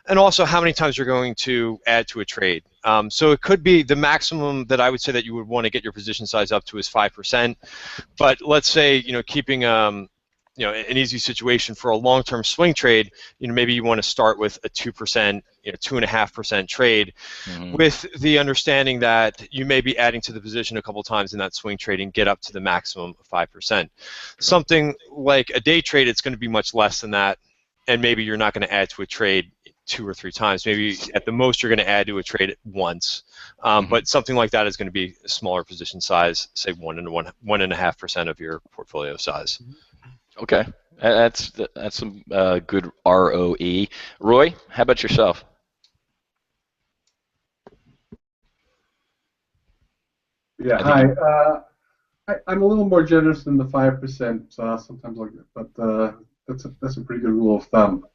also how many times you're going to add to a trade. So it could be the maximum that I would say that you would want to get your position size up to is 5%. But let's say, keeping an easy situation for a long-term swing trade, maybe you want to start with a 2%, 2.5% trade, with the understanding that you may be adding to the position a couple times in that swing trade and get up to the maximum of 5%. Something like a day trade, it's going to be much less than that, and maybe you're not going to add to a trade 2 or 3 times. Maybe at the most you're going to add to a trade once. But something like that is going to be a smaller position size, say 1.5% of your portfolio size. Okay, that's some good ROE. Roy, how about yourself? Yeah, hi. I'm a little more generous than the 5%. Sometimes, but that's a pretty good rule of thumb.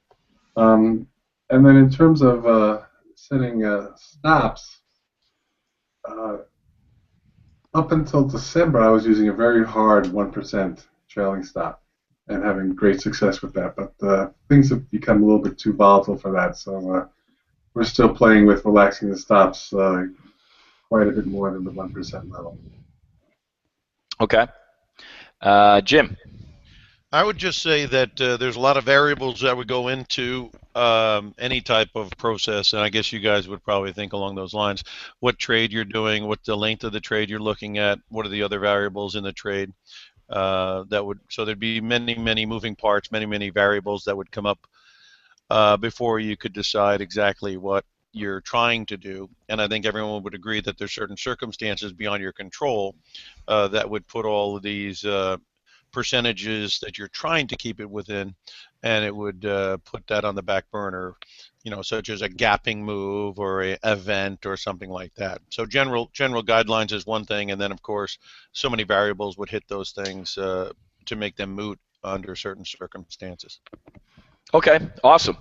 And then in terms of setting stops, up until December, I was using a very hard 1% trailing stop and having great success with that. But things have become a little bit too volatile for that, so we're still playing with relaxing the stops quite a bit more than the 1% level. Okay. Jim? I would just say that there's a lot of variables that would go into any type of process, and I guess you guys would probably think along those lines. What trade you're doing, what the length of the trade you're looking at, what are the other variables in the trade so there'd be many moving parts, many variables that would come up before you could decide exactly what you're trying to do. And I think everyone would agree that there's certain circumstances beyond your control that would put all of these percentages that you're trying to keep it within, and it would put that on the back burner, such as a gapping move or a event or something like that. So general guidelines is one thing, and then of course so many variables would hit those things to make them moot under certain circumstances. Okay, awesome.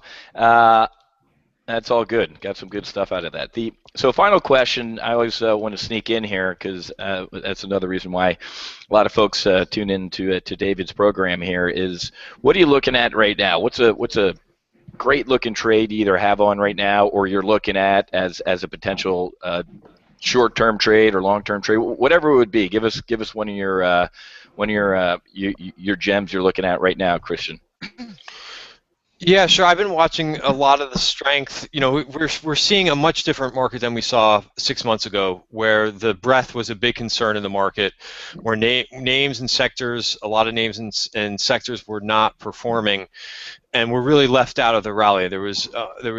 That's all good. Got some good stuff out of that. So final question, I always want to sneak in here because that's another reason why a lot of folks tune in to David's program here is, what are you looking at right now? What's a great looking trade you either have on right now or you're looking at as a potential short-term trade or long-term trade, whatever it would be? Give us one of your gems you're looking at right now, Christian. Yeah, sure. I've been watching a lot of the strength. We're seeing a much different market than we saw 6 months ago, where the breadth was a big concern in the market, where names and sectors, a lot of names and sectors were not performing, and were really left out of the rally. There was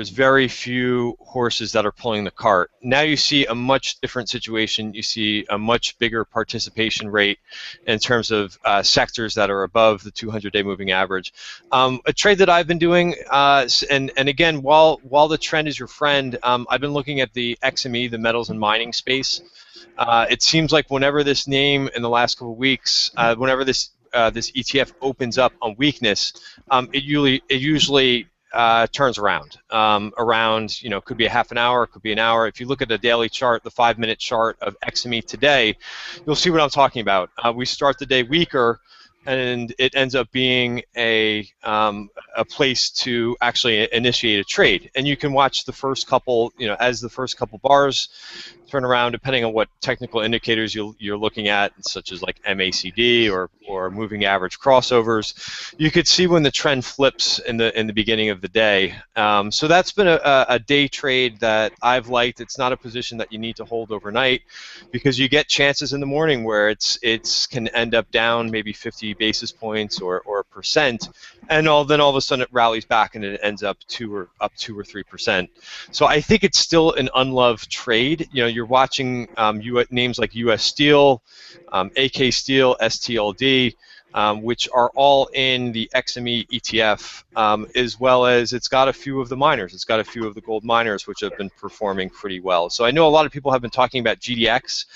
very few horses that are pulling the cart. Now you see a much different situation. You see a much bigger participation rate in terms of sectors that are above the 200-day moving average. A trade that I've been doing, and again, while the trend is your friend, I've been looking at the XME, the metals and mining space. It seems like whenever this name in the last couple of weeks, whenever this ETF opens up on weakness, it usually turns around. Could be a half an hour, could be an hour. If you look at the daily chart, the 5-minute chart of XME today, you'll see what I'm talking about. We start the day weaker, and it ends up being a place to actually initiate a trade. And you can watch the first couple, as the first couple bars turn around, depending on what technical indicators you're looking at, such as like MACD or moving average crossovers. You could see when the trend flips in the beginning of the day. So that's been a day trade that I've liked. It's not a position that you need to hold overnight, because you get chances in the morning where it's can end up down maybe 50 basis points or a percent, and then all of a sudden it rallies back and it ends up 2 or 3%. So I think it's still an unloved trade. You're watching names like U.S. Steel, AK Steel, STLD, which are all in the XME ETF, as well as it's got a few of the miners. It's got a few of the gold miners, which have been performing pretty well. So I know a lot of people have been talking about GDX.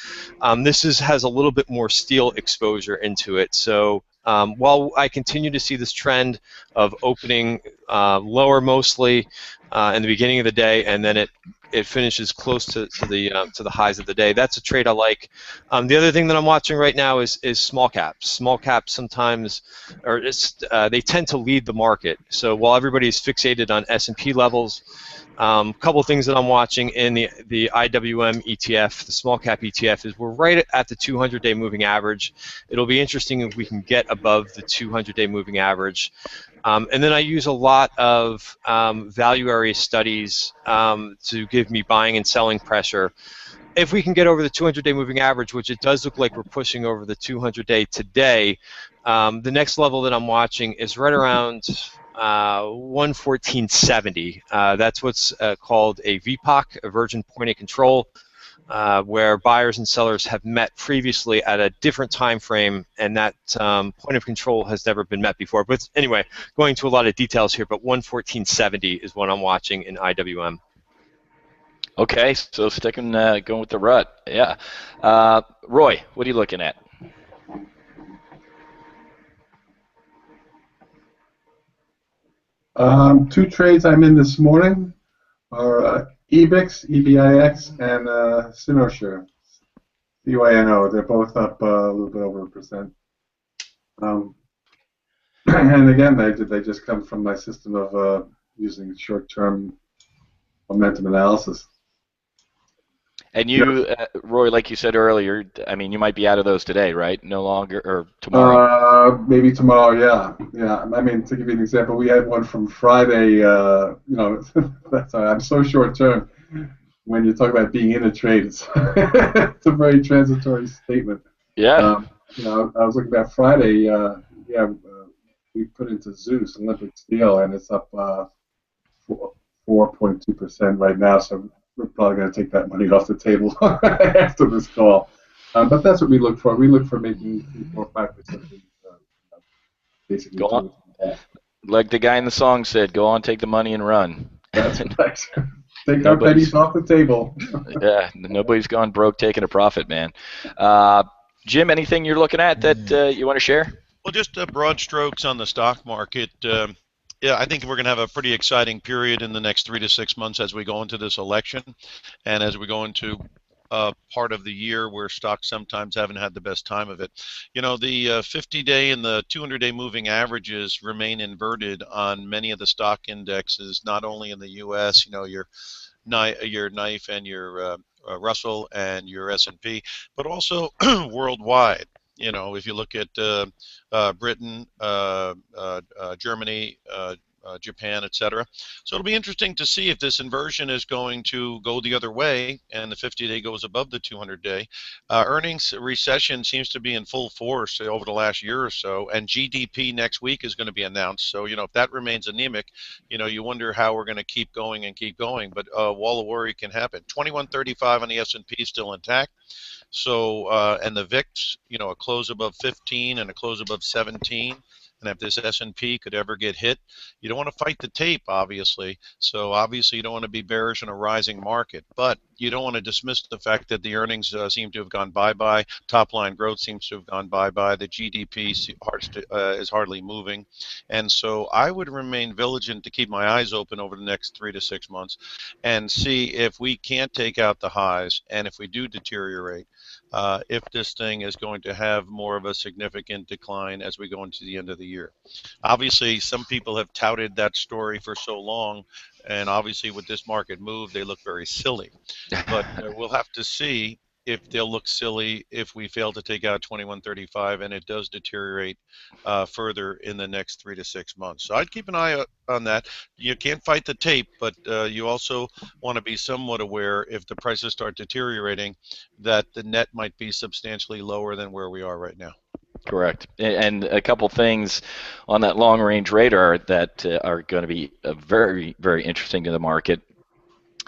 This has a little bit more steel exposure into it. So while I continue to see this trend of opening lower mostly in the beginning of the day, and then it finishes close to the highs of the day, that's a trade I like. The other thing that I'm watching right now is small caps. Small caps sometimes, they tend to lead the market. So while everybody's fixated on S&P levels, a couple of things that I'm watching in the IWM ETF, the small cap ETF, is we're right at the 200-day moving average. It'll be interesting if we can get above the 200-day moving average. And then I use a lot of value area studies to give me buying and selling pressure. If we can get over the 200-day moving average, which it does look like we're pushing over the 200-day today, the next level that I'm watching is right around 114.70. That's what's called a VPOC, a Virgin Point of Control, where buyers and sellers have met previously at a different time frame, and that point of control has never been met before. But anyway, going to a lot of details here, but 114.70 is what I'm watching in IWM. Okay, so going with the rut. Yeah. Roy, what are you looking at? Two trades I'm in this morning are EBIX, EBIX, and Synosure, CYNO. They're both up a little bit over 1%. And again, they just come from my system of using short-term momentum analysis. And you, Roy, like you said earlier, I mean, you might be out of those today, right? No longer, or tomorrow? Maybe tomorrow, yeah. I mean, to give you an example, we had one from Friday. That's I'm so short-term. When you talk about being in a trade, it's a very transitory statement. Yeah. I was looking at Friday. We put into Zeus, Olympic Steel, and it's up 4.2% right now, so we're probably going to take that money off the table after this call. But that's what we look for. We look for making 3, 4, 5%, basically. Go on. Like the guy in the song said, go on, take the money and run. That's right. Take our pennies off the table. Yeah, nobody's gone broke taking a profit, man. Jim, anything you're looking at that you want to share? Well, just broad strokes on the stock market. Yeah, I think we're going to have a pretty exciting period in the next 3 to 6 months as we go into this election, and as we go into part of the year where stocks sometimes haven't had the best time of it. You know, the 50-day and the 200-day moving averages remain inverted on many of the stock indexes, not only in the U.S., you know, your knife and your Russell and your S&P, but also worldwide. You know, if you look at Britain, Germany, Japan, etc. So it'll be interesting to see if this inversion is going to go the other way and the 50-day goes above the 200-day. Earnings recession seems to be in full force over the last year or so, and GDP next week is going to be announced. So, you know, if that remains anemic, you know, you wonder how we're going to keep going and keep going. But wall of worry can happen. 2135 on the S&P is still intact. So, and the VIX, you know, a close above 15 and a close above 17. And if this S&P could ever get hit, you don't want to fight the tape, obviously. So obviously you don't want to be bearish in a rising market, but you don't want to dismiss the fact that the earnings seem to have gone bye-bye. Top line growth seems to have gone bye-bye. The GDP is hardly moving. And so I would remain vigilant to keep my eyes open over the next 3 to 6 months and see if we can't take out the highs, and if we do deteriorate, if this thing is going to have more of a significant decline as we go into the end of the year. Obviously, some people have touted that story for so long, and obviously with this market move, they look very silly. But we'll have to see if they'll look silly if we fail to take out 2135 and it does deteriorate further in the next 3 to 6 months. So I'd keep an eye on that. You can't fight the tape, but you also want to be somewhat aware if the prices start deteriorating that the net might be substantially lower than where we are right now. Correct. And a couple things on that long-range radar that are going to be very, very interesting to the market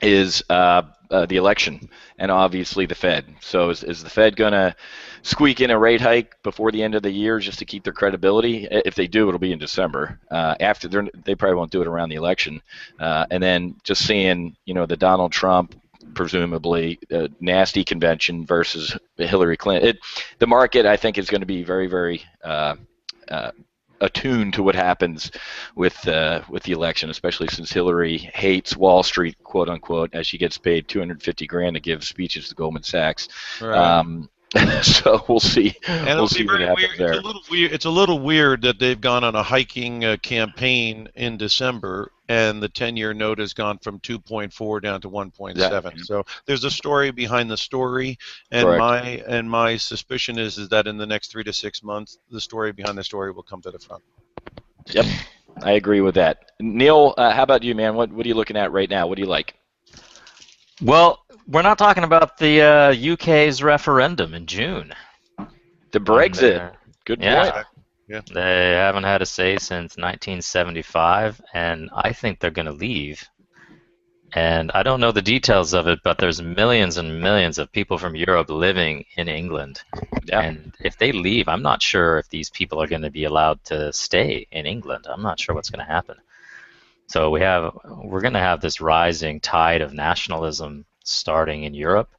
is the election and obviously the Fed. So is the Fed going to squeak in a rate hike before the end of the year just to keep their credibility? If they do, it'll be in December. After they probably won't do it around the election. And then just seeing, you know, the Donald Trump, presumably nasty convention versus Hillary Clinton. The market, I think, is going to be very, very attuned to what happens with the election, especially since Hillary hates Wall Street, quote unquote, as she gets paid $250,000 to give speeches to Goldman Sachs. Right. So we'll see. And we'll see what happens there. It's a little weird that they've gone on a hiking campaign in December, and the 10-year note has gone from 2.4 down to 1.7. Yeah. So there's a story behind the story, and my suspicion is that in the next 3 to 6 months, the story behind the story will come to the front. Yep, I agree with that. Neil, how about you, man? What are you looking at right now? What do you like? Well, we're not talking about the UK's referendum in June. The Brexit. Good point. Yeah. They haven't had a say since 1975, and I think they're going to leave. And I don't know the details of it, but there's millions and millions of people from Europe living in England. Yeah. And if they leave, I'm not sure if these people are going to be allowed to stay in England. I'm not sure what's going to happen. So we're going to have this rising tide of nationalism starting in Europe,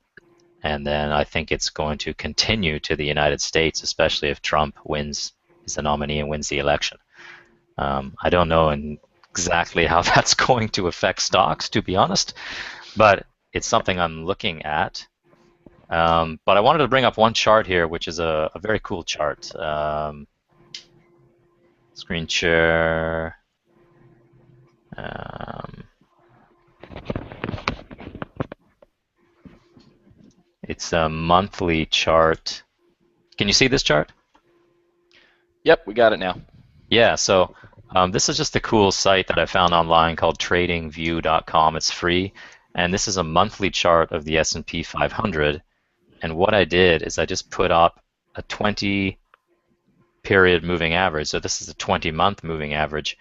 and then I think it's going to continue to the United States, especially if Trump is the nominee and wins the election. I don't know exactly how that's going to affect stocks, to be honest, but it's something I'm looking at. But I wanted to bring up one chart here, which is a very cool chart. Screen share. It's a monthly chart. Can you see this chart? Yep, we got it now. Yeah, so this is just a cool site that I found online called TradingView.com. It's free, and this is a monthly chart of the S&P 500. And what I did is I just put up a 20-period moving average. So this is a 20-month moving average.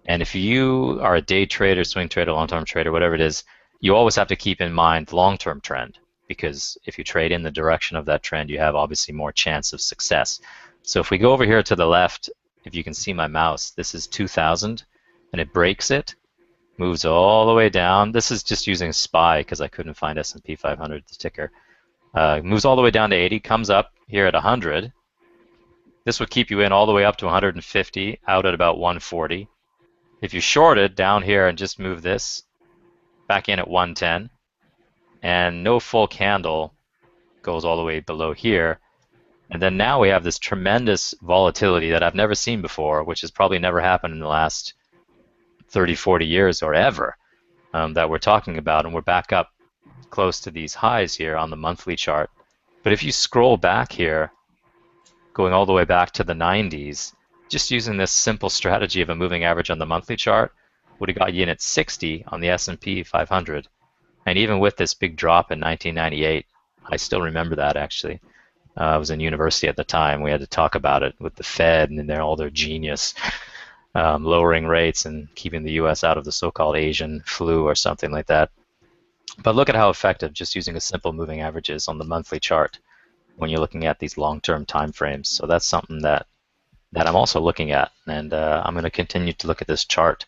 And if you are a day trader, swing trader, long-term trader, whatever it is, you always have to keep in mind the long-term trend, because if you trade in the direction of that trend, you have obviously more chance of success. So if we go over here to the left, if you can see my mouse, this is 2000, and it breaks it, moves all the way down. This is just using SPY because I couldn't find S&P 500, the ticker. Moves all the way down to 80, comes up here at 100. This would keep you in all the way up to 150, out at about 140. If you shorted down here and just move this back in at 110, and no full candle goes all the way below here, and then now we have this tremendous volatility that I've never seen before, which has probably never happened in the last 30, 40 years or ever, that we're talking about, and we're back up close to these highs here on the monthly chart. But if you scroll back here, going all the way back to the 90s, just using this simple strategy of a moving average on the monthly chart would have got you in at 60 on the S&P 500. And even with this big drop in 1998, I still remember that actually. I was in university at the time. We had to talk about it with the Fed and all their genius lowering rates and keeping the U.S. out of the so-called Asian flu or something like that. But look at how effective just using a simple moving average is on the monthly chart when you're looking at these long-term time frames. So that's something that I'm also looking at, and I'm going to continue to look at this chart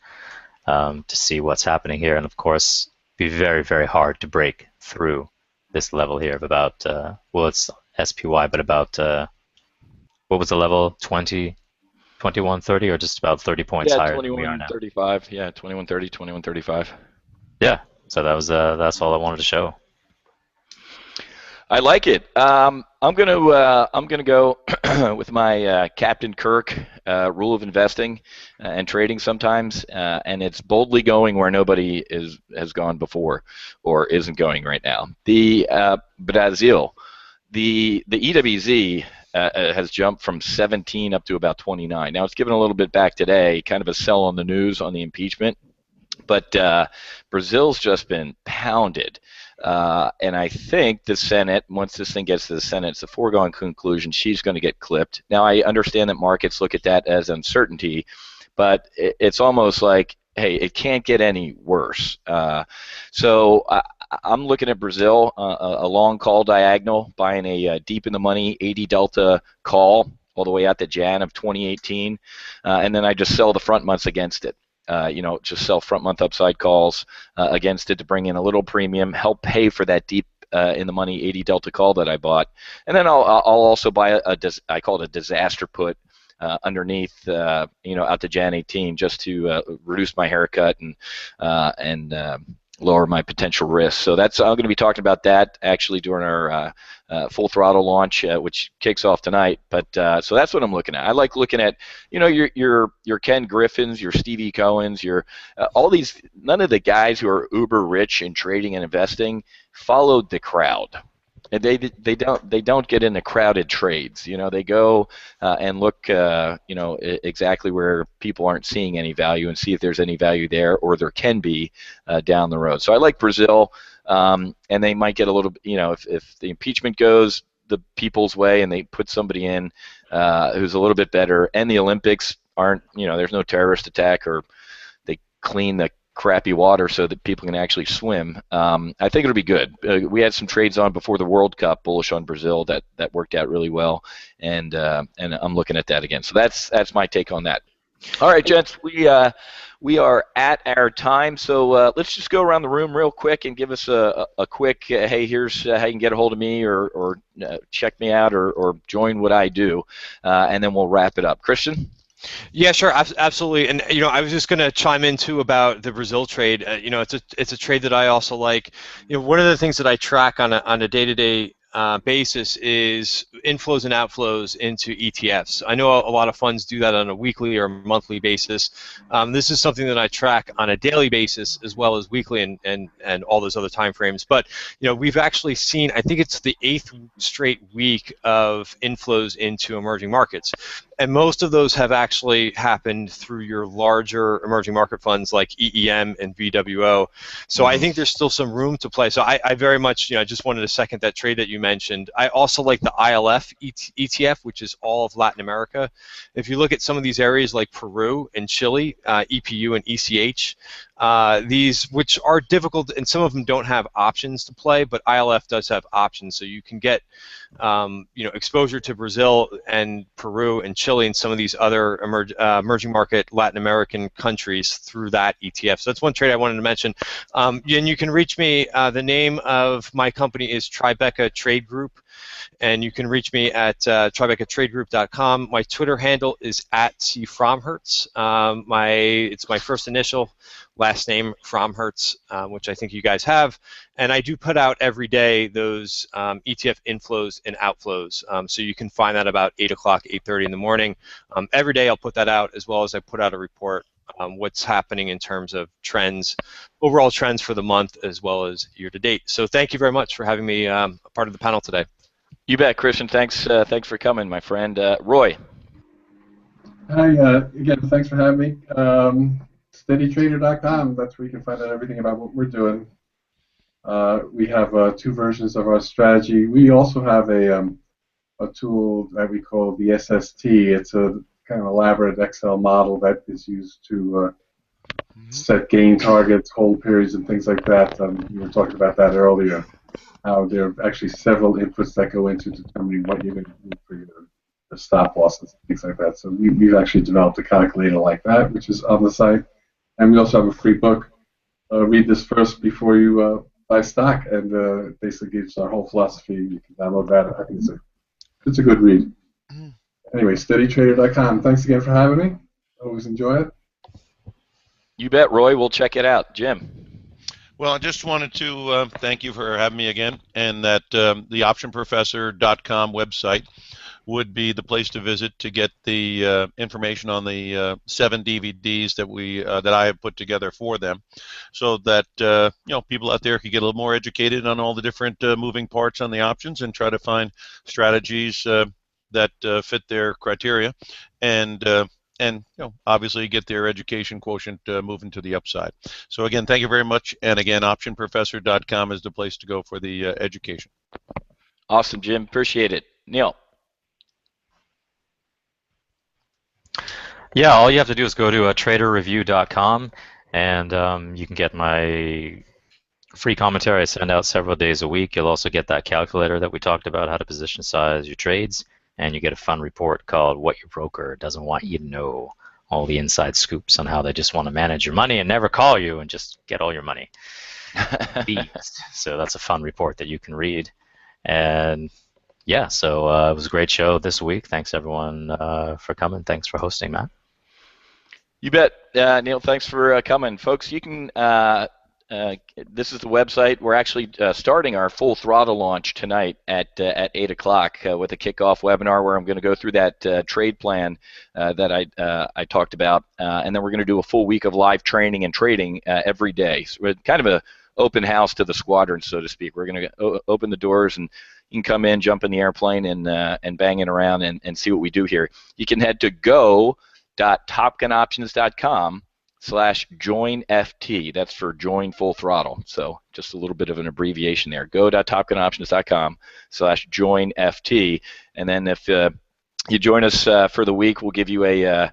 to see what's happening here, and of course be very, very hard to break through this level here of about, well, it's SPY, but about, what was the level, 2130, or just about 30 points higher than we are now? 2135, yeah, 2130, 2135. Yeah, so that was that's all I wanted to show. I like it. I'm gonna go with my Captain Kirk rule of investing and trading sometimes, and it's boldly going where nobody has gone before or isn't going right now. The Brazil, the EWZ has jumped from 17 up to about 29. Now it's given a little bit back today, kind of a sell on the news on the impeachment, but Brazil's just been pounded. And I think the Senate, once this thing gets to the Senate, it's a foregone conclusion she's going to get clipped. Now, I understand that markets look at that as uncertainty, but it's almost like, hey, it can't get any worse. So I'm looking at Brazil, a long call diagonal, buying a deep in the money 80 delta call all the way out to Jan of 2018, and then I just sell the front months against it. Just sell front month upside calls against it to bring in a little premium, help pay for that deep in the money 80 delta call that I bought, and then I'll also buy I call it a disaster put underneath, out to Jan 18, just to reduce my haircut and lower my potential risk. So I'm going to be talking about that actually during our full throttle launch, which kicks off tonight. But so that's what I'm looking at. I like looking at, your Ken Griffins, your Stevie Cohens, your all these. None of the guys who are uber rich in trading and investing followed the crowd. And they don't get into crowded trades. They go and look exactly where people aren't seeing any value and see if there's any value there, or there can be down the road. So I like Brazil, and they might get a little, if the impeachment goes the people's way and they put somebody in who's a little bit better, and the Olympics aren't, there's no terrorist attack, or they clean the crappy water so that people can actually swim. I think it'll be good. We had some trades on before the World Cup, bullish on Brazil, that worked out really well, and I'm looking at that again. So that's my take on that. All right, gents, we are at our time, so let's just go around the room real quick and give us a quick, hey, here's how you can get a hold of me, or check me out, or join what I do, and then we'll wrap it up. Christian? Yeah, sure, absolutely. And I was just going to chime in too about the Brazil trade. It's a trade that I also like. One of the things that I track on a day-to-day basis is inflows and outflows into ETFs. I know a lot of funds do that on a weekly or monthly basis. This is something that I track on a daily basis as well as weekly and all those other time frames. But we've actually seen, I think it's the 8th straight week of inflows into emerging markets. And most of those have actually happened through your larger emerging market funds like EEM and VWO. So I think there's still some room to play. So I very much, just wanted to second that trade that you mentioned. I also like the ILF ETF, which is all of Latin America. If you look at some of these areas like Peru and Chile, EPU and ECH, these, which are difficult, and some of them don't have options to play, but ILF does have options, so you can get exposure to Brazil and Peru and Chile and some of these other emerging market Latin American countries through that ETF. So that's one trade I wanted to mention. And you can reach me. The name of my company is Tribeca Trade Group, and you can reach me at TribecaTradeGroup.com. My Twitter handle is @CFromhertz. It's my first initial, last name Fromhertz, which I think you guys have. And I do put out every day those ETF inflows and outflows. So you can find that about 8 o'clock, 8:30 in the morning. Every day I'll put that out, as well as I put out a report what's happening in terms of trends, overall trends for the month, as well as year to date. So thank you very much for having me a part of the panel today. You bet, Christian. Thanks for coming, my friend. Roy. Hi, again, thanks for having me. SteadyTrader.com, that's where you can find out everything about what we're doing. We have 2 versions of our strategy. We also have a tool that we call the SST. It's a kind of elaborate Excel model that is used to set gain targets, hold periods, and things like that. We were talking about that earlier, how there are actually several inputs that go into determining what you're going to do for your stop losses and things like that. So we've actually developed a calculator like that, which is on the site. And we also have a free book, Read This First Before You Buy Stock, and basically gives our whole philosophy. You can download that. I think it's a good read. Anyway, SteadyTrader.com. Thanks again for having me. Always enjoy it. You bet, Roy. We'll check it out. Jim. Well, I just wanted to thank you for having me again, and that the optionprofessor.com website would be the place to visit to get the information on the 7 DVDs that I have put together for them, so that people out there could get a little more educated on all the different moving parts on the options and try to find strategies that fit their criteria, and obviously get their education quotient moving to the upside. So again, thank you very much, and again, optionprofessor.com is the place to go for the education. Awesome, Jim. Appreciate it. Neil. Yeah, all you have to do is go to traderreview.com, and you can get my free commentary I send out several days a week. You'll also get that calculator that we talked about, how to position size your trades, and you get a fun report called What Your Broker Doesn't Want You to Know, all the inside scoops on how they just want to manage your money and never call you and just get all your money. So that's a fun report that you can read. And yeah, so it was a great show this week. Thanks everyone for coming. Thanks for hosting, Matt. You bet, Neil. Thanks for coming, folks. You can. This is the website. We're actually starting our full throttle launch tonight at 8 o'clock with a kickoff webinar where I'm going to go through that trade plan that I talked about, and then we're going to do a full week of live training and trading every day. So we're kind of a open house to the squadron, so to speak. We're going to open the doors, and you can come in, jump in the airplane, and bang it around and see what we do here. You can head to go.topgunoptions.com/joinft. That's for join full throttle. So just a little bit of an abbreviation there. Go.topgunoptions.com/joinft. And then if you join us for the week, we'll give you a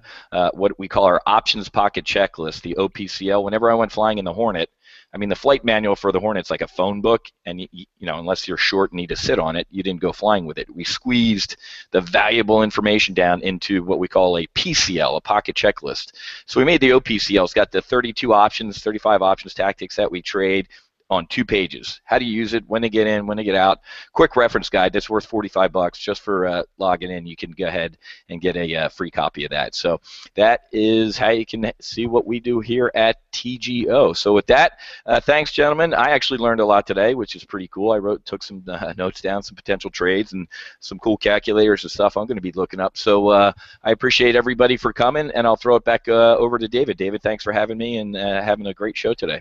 what we call our options pocket checklist, the OPCL. Whenever I went flying in the Hornet, I mean, the flight manual for the Hornet's like a phone book, and unless you're short and need to sit on it, you didn't go flying with it. We squeezed the valuable information down into what we call a PCL, a pocket checklist. So we made the OPCL. It's got the 32 options, 35 options tactics that we trade on 2 pages. How to use it, when to get in, when to get out. Quick reference guide that's worth $45 just for logging in. You can go ahead and get a free copy of that. So that is how you can see what we do here at TGO. So with that, thanks, gentlemen. I actually learned a lot today, which is pretty cool. I took some notes down, some potential trades, and some cool calculators and stuff I'm going to be looking up. So I appreciate everybody for coming, and I'll throw it back over to David. David, thanks for having me and having a great show today.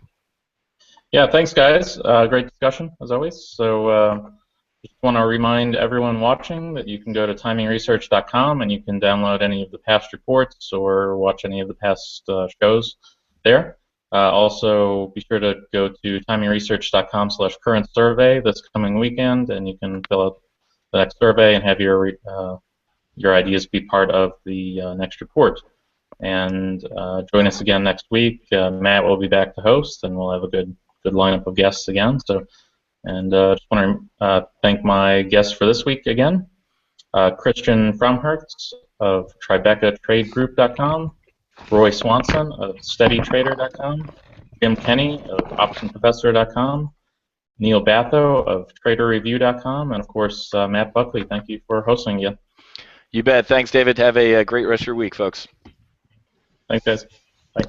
Yeah, thanks, guys. Great discussion, as always. So just want to remind everyone watching that you can go to TimingResearch.com and you can download any of the past reports or watch any of the past shows there. Also, be sure to go to TimingResearch.com/current survey this coming weekend, and you can fill out the next survey and have your ideas be part of the next report. And join us again next week. Matt will be back to host, and we'll have a good lineup of guests again. So, and just want to thank my guests for this week again: Christian Fromhertz of TribecaTradeGroup.com, Roy Swanson of SteadyTrader.com, Jim Kenney of OptionProfessor.com, Neil Batho of TraderReview.com, and of course Matt Buckley. Thank you for hosting again. You bet. Thanks, David. Have a great rest of your week, folks. Thanks, guys. Bye.